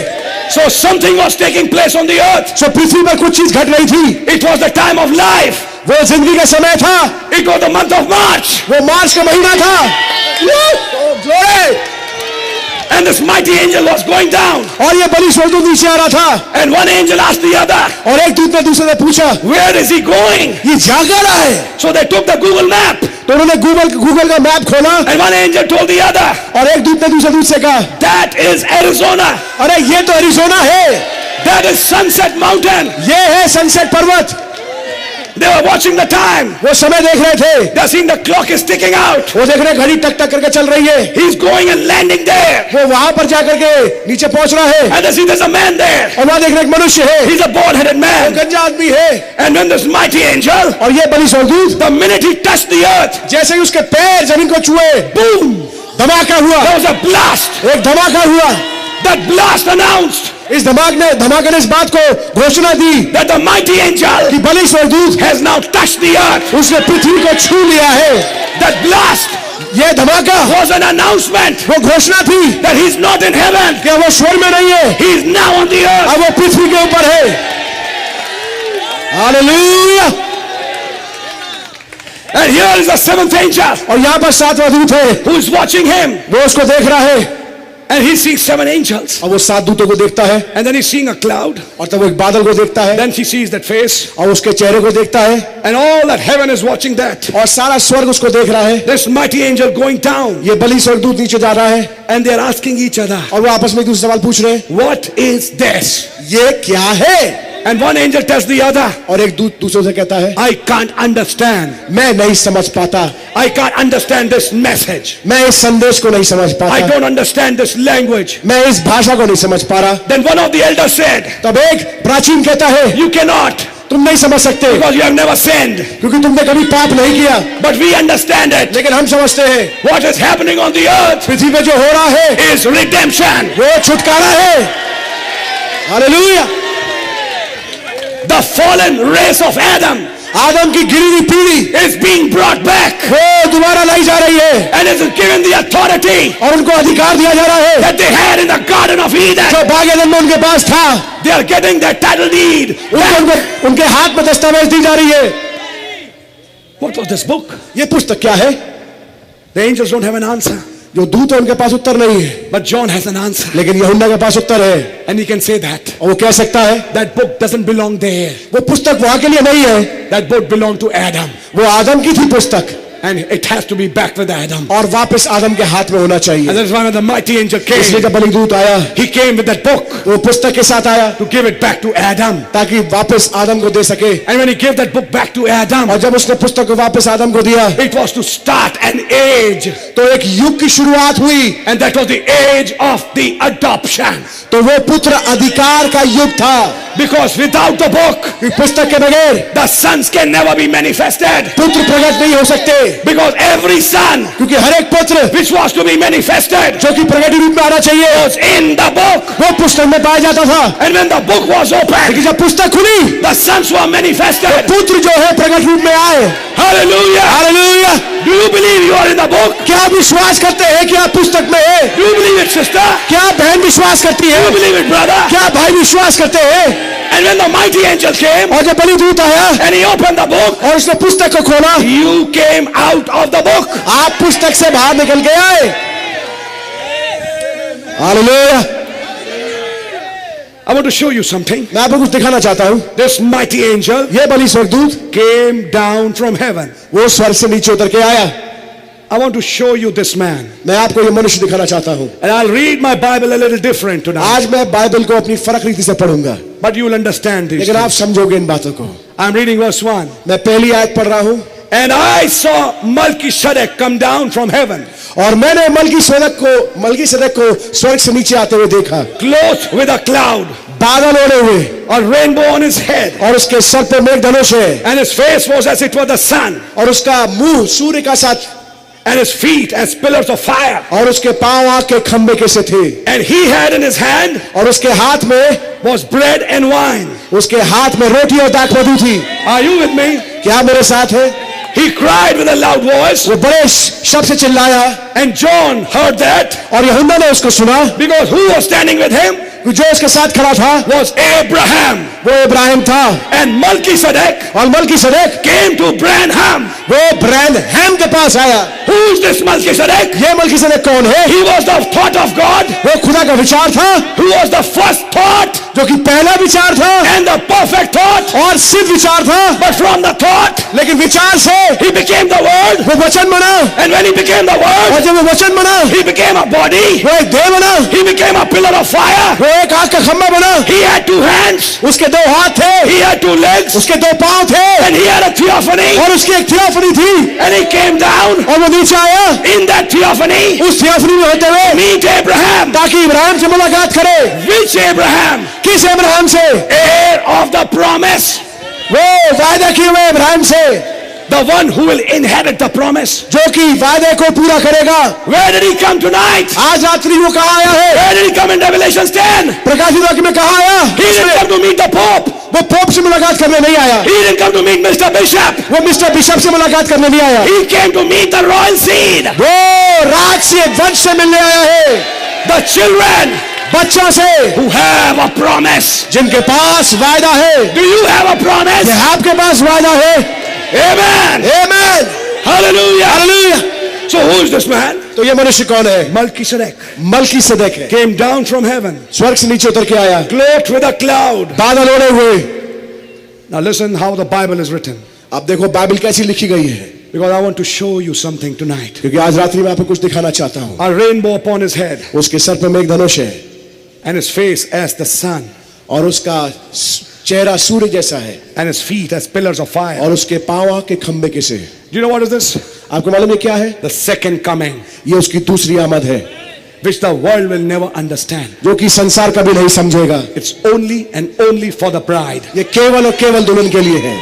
Speaker 4: So something was taking place on the earth.
Speaker 2: सो पृथ्वी पर कुछ चीज घट रही थी।
Speaker 4: It was the time of life.
Speaker 2: वो जिंदगी का समय था।
Speaker 4: It was the month of March.
Speaker 2: वो मार्च का महीना था। Glory!
Speaker 4: And this mighty angel was going down.
Speaker 2: और ये बलि स्वर्गदूत नीचे आ रहा था।
Speaker 4: And one angel asked the other,
Speaker 2: और एक दूत ने दूसरे से पूछा,
Speaker 4: where is he going?
Speaker 2: ये जा क्या रहा है?
Speaker 4: So they took the Google map.
Speaker 2: तो उन्होंने गूगल का मैप खोला।
Speaker 4: And one angel told the other,
Speaker 2: और एक दूत ने दूसरे दूत से कहा,
Speaker 4: that is Arizona.
Speaker 2: अरे ये तो एरिज़ोना है।
Speaker 4: That is Sunset Mountain.
Speaker 2: ये है सनसेट पर्वत।
Speaker 4: They were watching the time.
Speaker 2: वो समय देख रहे थे।
Speaker 4: They're seeing the clock is ticking out.
Speaker 2: वो देख रहे घड़ी टक टक करके चल रही है।
Speaker 4: He's going and landing there.
Speaker 2: वो वहां पर जाकर के नीचे पहुंच रहा है।
Speaker 4: And they see there's a man there.
Speaker 2: और वहां देख रहे एक मनुष्य है।
Speaker 4: He's a bald-headed
Speaker 2: वो
Speaker 4: man.
Speaker 2: गंजा आदमी है।
Speaker 4: And when this mighty angel,
Speaker 2: और ये बलि स्वर्गदूत
Speaker 4: the minute he touched the earth,
Speaker 2: जैसे ही उसके पैर जमीन को छुए,
Speaker 4: boom,
Speaker 2: धमाका हुआ।
Speaker 4: there was a blast.
Speaker 2: एक धमाका हुआ।
Speaker 4: That blast announced
Speaker 2: इस धमाके ने इस बात को घोषणा दी
Speaker 4: that the mighty angel
Speaker 2: कि बलि स्वर्गदूत
Speaker 4: has now touched the earth.
Speaker 2: उसने पृथ्वी को छू लिया है।
Speaker 4: That blast
Speaker 2: ये धमाका
Speaker 4: was an announcement
Speaker 2: वो घोषणा थी
Speaker 4: that he's not in heaven.
Speaker 2: कि वो स्वर्ग में नहीं है,
Speaker 4: He's now on the earth.
Speaker 2: अब वो पृथ्वी के ऊपर है। Hallelujah.
Speaker 4: And here is the 7th angel
Speaker 2: और यहाँ पर 7वां दूत है,
Speaker 4: who is watching him.
Speaker 2: वो उसको देख रहा है।
Speaker 4: And he's seeing 7 angels.
Speaker 2: और वो 7 दूतों को देखता है।
Speaker 4: And then he's seeing a cloud.
Speaker 2: और तब वो एक बादल को देखता है।
Speaker 4: Then he sees that face.
Speaker 2: और उसके चेहरे को देखता है।
Speaker 4: And all that heaven is watching that.
Speaker 2: और सारा स्वर्ग उसको देख रहा है।
Speaker 4: This mighty angel going down.
Speaker 2: ये बलि स्वर्गदूत नीचे जा रहा है।
Speaker 4: And they're asking each other,
Speaker 2: और वो आपस में एक दूसरे से सवाल पूछ रहे हैं,
Speaker 4: what is this?
Speaker 2: ये क्या है?
Speaker 4: And one angel tells the other,
Speaker 2: और एक दूत दूसरे से कहता है,
Speaker 4: I can't understand.
Speaker 2: मैं नहीं समझ पाता।
Speaker 4: I can't understand this message.
Speaker 2: मैं इस संदेश को नहीं समझ
Speaker 4: I
Speaker 2: पाता।
Speaker 4: don't understand this language.
Speaker 2: मैं इस भाषा को नहीं समझ पा रहा।
Speaker 4: Then one of the elders said,
Speaker 2: तब एक प्राचीन कहता है,
Speaker 4: you cannot
Speaker 2: तुम नहीं समझ सकते
Speaker 4: because you have never sinned.
Speaker 2: क्योंकि तुमने कभी पाप नहीं किया।
Speaker 4: But we understand it.
Speaker 2: लेकिन हम समझते हैं
Speaker 4: What is happening on the earth
Speaker 2: पृथ्वी पे जो हो रहा है
Speaker 4: is redemption.
Speaker 2: वो छुटकारा है। Hallelujah.
Speaker 4: The fallen race of Adam
Speaker 2: आदम की गिरी हुई पीढ़ी
Speaker 4: is being brought back
Speaker 2: वो दोबारा लाई जा रही है
Speaker 4: and is given the authority
Speaker 2: और उनको अधिकार दिया जा रहा है
Speaker 4: that they had in the Garden of Eden.
Speaker 2: जो बाग एदन में उनके पास था।
Speaker 4: They are getting that title deed.
Speaker 2: उनके हाथ में दस्तावेज दी जा रही है।
Speaker 4: What was this book?
Speaker 2: ये पुस्तक क्या है?
Speaker 4: The angels don't have an answer.
Speaker 2: जो दूत है उनके पास उत्तर नहीं है,
Speaker 4: But John has an answer.
Speaker 2: लेकिन यूहन्ना के पास उत्तर है।
Speaker 4: And he can say that.
Speaker 2: और वो कह सकता है
Speaker 4: That book doesn't belong there.
Speaker 2: वो पुस्तक वहां के लिए नहीं है,
Speaker 4: That book belonged to Adam.
Speaker 2: वो आदम की थी पुस्तक
Speaker 4: And it has to be back with Adam.
Speaker 2: और वापस आदम के हाथ में होना
Speaker 4: And
Speaker 2: चाहिए।
Speaker 4: that's why when the mighty angel
Speaker 2: इसलिए
Speaker 4: came,
Speaker 2: जब बलिदूत आया
Speaker 4: he came with that book
Speaker 2: वो पुस्तक के साथ आया
Speaker 4: to give it back to Adam.
Speaker 2: ताकि वापस आदम को दे सके।
Speaker 4: And when he gave that book back to Adam,
Speaker 2: और जब उसने पुस्तक को वापस आदम को दिया
Speaker 4: it was to start an age.
Speaker 2: तो एक युग की शुरुआत हुई।
Speaker 4: And that was the age of the adoption.
Speaker 2: तो वो पुत्र अधिकार का युग था।
Speaker 4: Because without the book,
Speaker 2: पुस्तक के बगैर
Speaker 4: the sons can never be manifested.
Speaker 2: पुत्र प्रकट नहीं हो सकते,
Speaker 4: Because every son
Speaker 2: क्योंकि हर एक पुत्र
Speaker 4: which was to be manifested
Speaker 2: जो कि प्रकट रूप में आना चाहिए
Speaker 4: was in the book.
Speaker 2: वो पुस्तक में पाया जाता था।
Speaker 4: And when the book was opened,
Speaker 2: लेकिन जब पुस्तक खुली
Speaker 4: the sons were manifested.
Speaker 2: पुत्र जो है प्रकट रूप में आए।
Speaker 4: Hallelujah.
Speaker 2: Hallelujah.
Speaker 4: Do you believe you are in the book?
Speaker 2: क्या आप विश्वास करते हैं कि आप पुस्तक में है?
Speaker 4: Do you believe it, sister?
Speaker 2: क्या बहन विश्वास करती
Speaker 4: Do
Speaker 2: है?
Speaker 4: you believe it, brother?
Speaker 2: क्या भाई विश्वास करते हैं?
Speaker 4: And when the mighty angel came
Speaker 2: और जब बलिदूत आया
Speaker 4: and he opened the book,
Speaker 2: और उसने पुस्तक को खोला,
Speaker 4: you came out of the book.
Speaker 2: आप पुस्तक से बाहर निकल के आए। Hallelujah.
Speaker 4: I want to show you something.
Speaker 2: मैं आपको कुछ दिखाना चाहता हूँ।
Speaker 4: This mighty angel
Speaker 2: ये बलि स्वर्गदूत
Speaker 4: came down from heaven.
Speaker 2: वो स्वर्ग से नीचे उतर के आया।
Speaker 1: I want to show you this man.
Speaker 2: मैं आपको ये मनुष्य दिखाना चाहता हूँ।
Speaker 1: And I'll read my Bible a little different tonight.
Speaker 2: आज मैं बाइबल को अपनी फर्क रीति से पढ़ूंगा,
Speaker 1: But you will understand these
Speaker 2: लेकिन आप
Speaker 1: things.
Speaker 2: समझोगे इन बातों को।
Speaker 1: I'm reading verse 1.
Speaker 2: मैं पहली आयत पढ़ रहा हूँ।
Speaker 1: And I saw Melchizedek come down from heaven,
Speaker 2: और मैंने मलकीसेदेक को स्वर्ग से नीचे आते हुए देखा,
Speaker 1: clothed with a cloud,
Speaker 2: बादल ओढ़े हुए,
Speaker 1: a rainbow on his head,
Speaker 2: और उसके सर पे मेघधनुष है,
Speaker 1: and his face was as it were the sun,
Speaker 2: और उसका मुंह सूर्य का साथ,
Speaker 1: and his feet as pillars of fire.
Speaker 2: और उसके पांव आग के खंभे के से थे,
Speaker 1: And he had in his hand
Speaker 2: और उसके हाथ में
Speaker 1: was bread and wine.
Speaker 2: उसके हाथ में रोटी और दाख मधु थी।
Speaker 1: Are you with me?
Speaker 2: क्या मेरे साथ है?
Speaker 1: He cried with a loud voice,
Speaker 2: वो बड़े शब्द से चिल्लाया,
Speaker 1: and John heard that,
Speaker 2: और यूहन्ना ने उसको सुना,
Speaker 1: because who was standing with him
Speaker 2: जो उसके साथ खड़ा था
Speaker 1: was Abraham.
Speaker 2: वो इब्राहिम था,
Speaker 1: And Melchizedek
Speaker 2: और मलकीसेदेक
Speaker 1: came to Branham.
Speaker 2: वो ब्रैनहम के पास आया।
Speaker 1: Who is this Melchizedek?
Speaker 2: ये मलकीसेदेक कौन है?
Speaker 1: He was the thought of God,
Speaker 2: वो खुदा का विचार था,
Speaker 1: who was the first thought
Speaker 2: जो कि पहला विचार था
Speaker 1: and the perfect thought.
Speaker 2: और सिद्ध विचार था,
Speaker 1: But from the thought,
Speaker 2: लेकिन विचार से
Speaker 1: he became the word.
Speaker 2: वो वचन बना,
Speaker 1: And when he became the
Speaker 2: और
Speaker 1: word,
Speaker 2: जब वो वचन बना
Speaker 1: he became a body.
Speaker 2: वो एक देह बना,
Speaker 1: He became a pillar of fire.
Speaker 2: वो एक आग का खंभा बना,
Speaker 1: He had 2 hands.
Speaker 2: उसके 2 हाथ थे,
Speaker 1: He had 2 legs.
Speaker 2: उसके 2 पांव थे,
Speaker 1: And he had a theophany.
Speaker 2: और उसकी एक थियोफनी थी,
Speaker 1: And he came down
Speaker 2: और वो नीचे आया
Speaker 1: in that theophany.
Speaker 2: उस थियोफनी में होते हुए,
Speaker 1: Meet Abraham.
Speaker 2: ताकि इब्राहिम से मुलाकात करे।
Speaker 1: Which Abraham?
Speaker 2: किस इब्राहिम से?
Speaker 1: Heir of the promise.
Speaker 2: वो वायदा किए हुए इब्राहिम से,
Speaker 1: The one who will inherit the promise.
Speaker 2: जो कि वायदे को पूरा करेगा।
Speaker 1: Where did he come tonight?
Speaker 2: आज रात्रि वो कहाँ आया है?
Speaker 1: Where did he come in Revelation 10?
Speaker 2: प्रकाशित वाक्य में कहाँ आया?
Speaker 1: He didn't come to meet the Pope.
Speaker 2: वो पोप से मुलाकात करने नहीं आया,
Speaker 1: He didn't come to meet Mr. Bishop.
Speaker 2: वो मिस्टर बिशप से मुलाकात करने नहीं आया,
Speaker 1: He came to meet the royal seed.
Speaker 2: वो राज से वंश से मिलने आया है,
Speaker 1: The children
Speaker 2: बच्चों से
Speaker 1: who have a promise.
Speaker 2: जिनके पास वायदा है।
Speaker 1: Do you have a promise?
Speaker 2: ये आपके पास वायदा है?
Speaker 1: Amen.
Speaker 2: आमीन,
Speaker 1: Hallelujah.
Speaker 2: Hallelujah.
Speaker 1: So who is this man?
Speaker 2: तो ये मनुष्य कौन है?
Speaker 1: Melchizedek
Speaker 2: मलकीसेदेक है,
Speaker 1: came down from heaven,
Speaker 2: स्वर्ग से नीचे उतर के आया,
Speaker 1: clothed with a cloud.
Speaker 2: बादल ओढ़े हुए।
Speaker 1: Now listen how the Bible is written,
Speaker 2: अब देखो बाइबल कैसी लिखी गई है,
Speaker 1: because I want to show you something tonight.
Speaker 2: क्योंकि आज रात्रि में आपको कुछ दिखाना चाहता हूँ।
Speaker 1: A rainbow upon his head,
Speaker 2: उसके सर पे मेघधनुष है,
Speaker 1: and his face as the sun,
Speaker 2: और उसका चेहरा सूर्य जैसा है,
Speaker 1: and his feet as pillars of fire.
Speaker 2: और उसके पांव के खंभे के से।
Speaker 1: Do you know what is this?
Speaker 2: आपको मालूम है क्या है?
Speaker 1: The second coming,
Speaker 2: ये उसकी दूसरी आमद है,
Speaker 1: which the world will never understand.
Speaker 2: जो कि संसार कभी नहीं समझेगा।
Speaker 1: It's only and only for the bride.
Speaker 2: ये केवल और केवल दुल्हन के लिए है।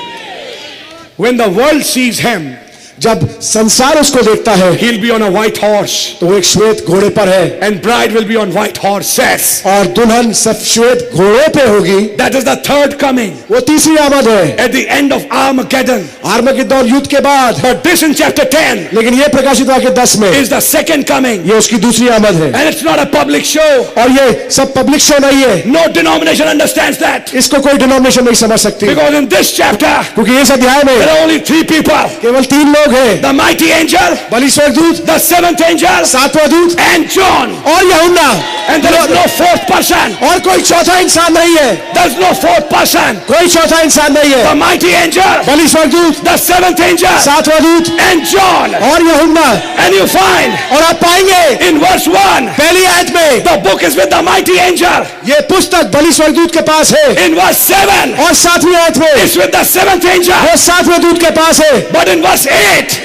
Speaker 1: When the world sees him,
Speaker 2: जब संसार उसको देखता है,
Speaker 1: he'll be on a white horse,
Speaker 2: तो वो एक श्वेत घोड़े पर है,
Speaker 1: and bride will be on white horses.
Speaker 2: और दुल्हन सब श्वेत घोड़े पे होगी।
Speaker 1: That is the third coming,
Speaker 2: वो तीसरी आमद है,
Speaker 1: at the end of Armageddon.
Speaker 2: Armageddon युद्ध के बाद।
Speaker 1: But this in chapter 10
Speaker 2: लेकिन ये प्रकाशित वाक्य 10 में
Speaker 1: is the second coming,
Speaker 2: ये उसकी दूसरी आमद है,
Speaker 1: and it's not a public show.
Speaker 2: और ये सब पब्लिक शो नहीं है।
Speaker 1: No denomination understands that,
Speaker 2: इसको कोई डिनोमिनेशन नहीं समझ सकती,
Speaker 1: because in this chapter
Speaker 2: क्योंकि इस अध्याय में
Speaker 1: there are only 3 people:
Speaker 2: केवल 3 लोग हैं,
Speaker 1: the mighty angel,
Speaker 2: बलि स्वर्गदूत,
Speaker 1: the 7th angel,
Speaker 2: 7वां दूत
Speaker 1: and John.
Speaker 2: और यूहन्ना,
Speaker 1: And there is no 4th person.
Speaker 2: और कोई चौथा इंसान नहीं है,
Speaker 1: There's no 4th person.
Speaker 2: कोई चौथा इंसान नहीं है।
Speaker 1: The mighty angel,
Speaker 2: बलि स्वर्गदूत,
Speaker 1: the 7th angel,
Speaker 2: 7वां दूत
Speaker 1: and John.
Speaker 2: और यूहन्ना।
Speaker 1: And you find
Speaker 2: और आप पाएंगे
Speaker 1: in verse 1,
Speaker 2: पहली आयत में
Speaker 1: the book is with the mighty angel.
Speaker 2: ये पुस्तक बलि स्वर्गदूत के पास है,
Speaker 1: In verse 7,
Speaker 2: और 7वीं आयत में
Speaker 1: it's with the 7th angel.
Speaker 2: वो 7वें दूत के पास है।
Speaker 1: But in verse 8,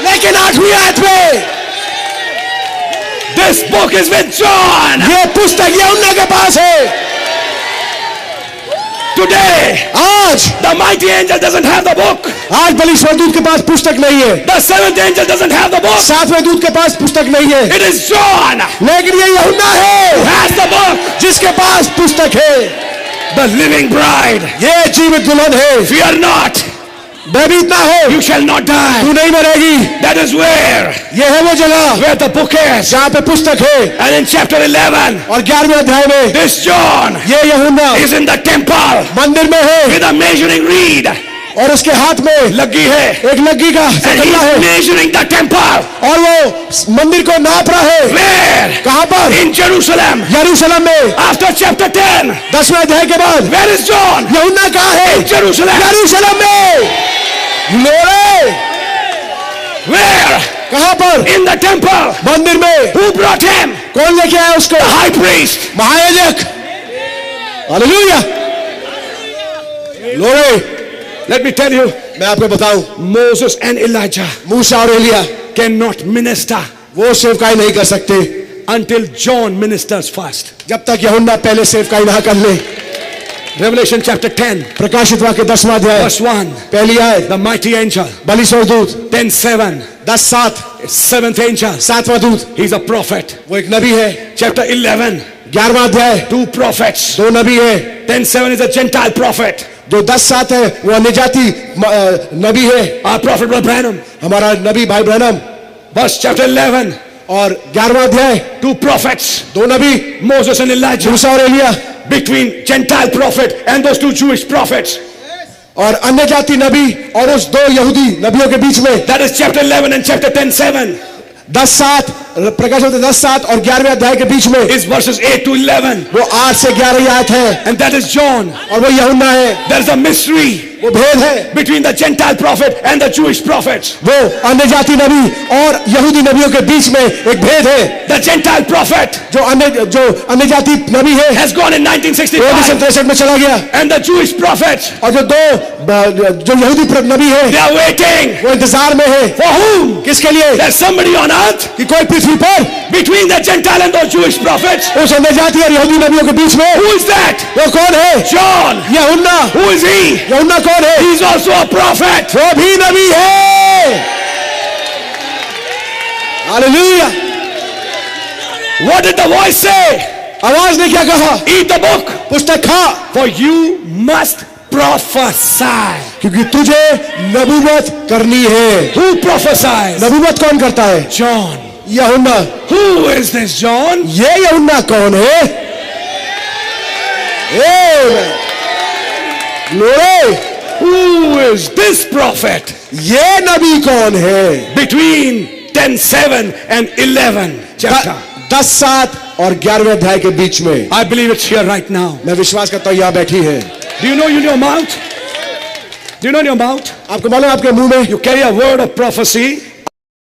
Speaker 2: लेकिन 8वीं आयत में
Speaker 1: this book is with John.
Speaker 2: ये पुस्तक यूहन्ना के पास है।
Speaker 1: Today,
Speaker 2: आज
Speaker 1: the mighty angel doesn't have the book.
Speaker 2: आज बलि स्वर्गदूत के पास पुस्तक नहीं है,
Speaker 1: The 7th angel doesn't have the book.
Speaker 2: 7वें दूत के पास पुस्तक नहीं है,
Speaker 1: It is John
Speaker 2: लेकिन ये यूहन्ना
Speaker 1: who
Speaker 2: है
Speaker 1: has the book.
Speaker 2: जिसके पास पुस्तक है।
Speaker 1: The living bride.
Speaker 2: ये जीवित दुल्हन है,
Speaker 1: Fear not,
Speaker 2: भयभीत ना हो,
Speaker 1: you shall not die.
Speaker 2: तू नहीं मरेगी।
Speaker 1: That is where
Speaker 2: ये है वो जगह
Speaker 1: the book is.
Speaker 2: जहाँ पे पुस्तक है।
Speaker 1: And in chapter 11,
Speaker 2: और 11वें अध्याय में
Speaker 1: this John
Speaker 2: ये यूहन्ना
Speaker 1: is in the temple
Speaker 2: मंदिर में है,
Speaker 1: with a measuring reed.
Speaker 2: और उसके हाथ में
Speaker 1: लगी है.
Speaker 2: एक लग्गी का
Speaker 1: And
Speaker 2: सतल्ला
Speaker 1: he's
Speaker 2: है,
Speaker 1: measuring the temple.
Speaker 2: और वो मंदिर को नाप रहा है।
Speaker 1: Where?
Speaker 2: कहाँ पर?
Speaker 1: In Jerusalem.
Speaker 2: यरूशलेम में।
Speaker 1: After chapter 10,
Speaker 2: 10वें अध्याय के बाद
Speaker 1: where is John?
Speaker 2: यूहन्ना कहाँ है?
Speaker 1: In Jerusalem.
Speaker 2: यरूशलेम में। लोरे
Speaker 4: Where?
Speaker 2: कहां पर?
Speaker 4: In the temple.
Speaker 2: मंदिर में।
Speaker 4: Who brought him?
Speaker 2: कौन लेके आया उसको?
Speaker 4: The high priest.
Speaker 2: महायाजक। हालेलुया। लोरे,
Speaker 4: Let me tell you,
Speaker 2: मैं आपको बताऊं,
Speaker 4: Moses and Elijah
Speaker 2: मूसा और एलिया
Speaker 4: cannot minister
Speaker 2: वो सेवकाई नहीं कर सकते
Speaker 4: until John ministers first.
Speaker 2: जब तक यूहन्ना पहले सेवकाई ना कर ले।
Speaker 4: Revelation chapter 10,
Speaker 2: प्रकाशित वाक्य 10वां अध्याय
Speaker 4: verse 1.
Speaker 2: पहली आयत,
Speaker 4: The mighty angel,
Speaker 2: बलि स्वर्गदूत
Speaker 4: 10:7,
Speaker 2: 10:7,
Speaker 4: 7th angel.
Speaker 2: 7वां दूत,
Speaker 4: He's a prophet.
Speaker 2: वो एक नबी है।
Speaker 4: Chapter 11,
Speaker 2: 11वां अध्याय,
Speaker 4: 2 prophets.
Speaker 2: 2 नबी है।
Speaker 4: 10:7 is a Gentile prophet.
Speaker 2: जो 10:7 है वो अन्य जाति नबी है।
Speaker 4: Our prophet Brother Branham.
Speaker 2: हमारा नबी भाई ब्रैनम।
Speaker 4: Verse chapter 11,
Speaker 2: और 11वां अध्याय,
Speaker 4: 2 prophets,
Speaker 2: 2 Nabi,
Speaker 4: Moses and Elijah.
Speaker 2: मूसा और Elia.
Speaker 4: Between Gentile prophet and those 2 Jewish prophets.
Speaker 2: और अन्य जाति नबी और उस 2 यहूदी नबियों के बीच में।
Speaker 4: That is chapter 11 and chapter 10:7.
Speaker 2: 10:7, प्रकाशित 10:7 और 11वें अध्याय के बीच में
Speaker 4: Is verses 8 to 11.
Speaker 2: वो 8 से 11 आयत है।
Speaker 4: And that is John.
Speaker 2: और वो यूहन्ना है।
Speaker 4: There's a mystery
Speaker 2: वो भेद है
Speaker 4: between the Gentile prophet and the Jewish prophets.
Speaker 2: वो अन्य जाति नबी और यहूदी नबियों के बीच में एक भेद है।
Speaker 4: The Gentile prophet
Speaker 2: जो अन्य जाति नबी है
Speaker 4: has gone in 1965.
Speaker 2: 1963 में चला गया।
Speaker 4: And the Jewish prophet,
Speaker 2: और जो यहूदी नबी है
Speaker 4: they are waiting.
Speaker 2: वो इंतजार में है।
Speaker 4: For whom?
Speaker 2: किसके लिए?
Speaker 4: There's somebody on earth
Speaker 2: कि कोई पृथ्वी पर
Speaker 4: between the Gentile and those Jewish prophets.
Speaker 2: उस अन्य जाति और यहूदी नबियों के बीच में
Speaker 4: Who is that?
Speaker 2: वो कौन है?
Speaker 4: John.
Speaker 2: यूहन्ना।
Speaker 4: Who is he?
Speaker 2: यूहन्ना कौन है?
Speaker 4: He's also a prophet.
Speaker 2: वो भी नबी है। Hallelujah.
Speaker 4: What did the voice say?
Speaker 2: आवाज ने क्या कहा?
Speaker 4: Eat the book,
Speaker 2: पुस्तक खा,
Speaker 4: for you must prophesy.
Speaker 2: क्योंकि तुझे नबूवत करनी है।
Speaker 4: Who prophesies?
Speaker 2: नबूवत कौन करता है?
Speaker 4: John.
Speaker 2: यूहन्ना।
Speaker 4: Who is this John?
Speaker 2: ये यूहन्ना कौन है? Glory.
Speaker 4: Who is this prophet?
Speaker 2: ये नबी कौन है?
Speaker 4: Between 10:7 and 11 chapter.
Speaker 2: 10:7 और 11वें अध्याय के बीच में।
Speaker 4: I believe it's here right now.
Speaker 2: मैं विश्वास करता हूं यहां बैठी है।
Speaker 4: Do you know in your mouth? Do you know in your mouth?
Speaker 2: आपको मालूम आपके मुंह में
Speaker 4: You carry a word of prophecy.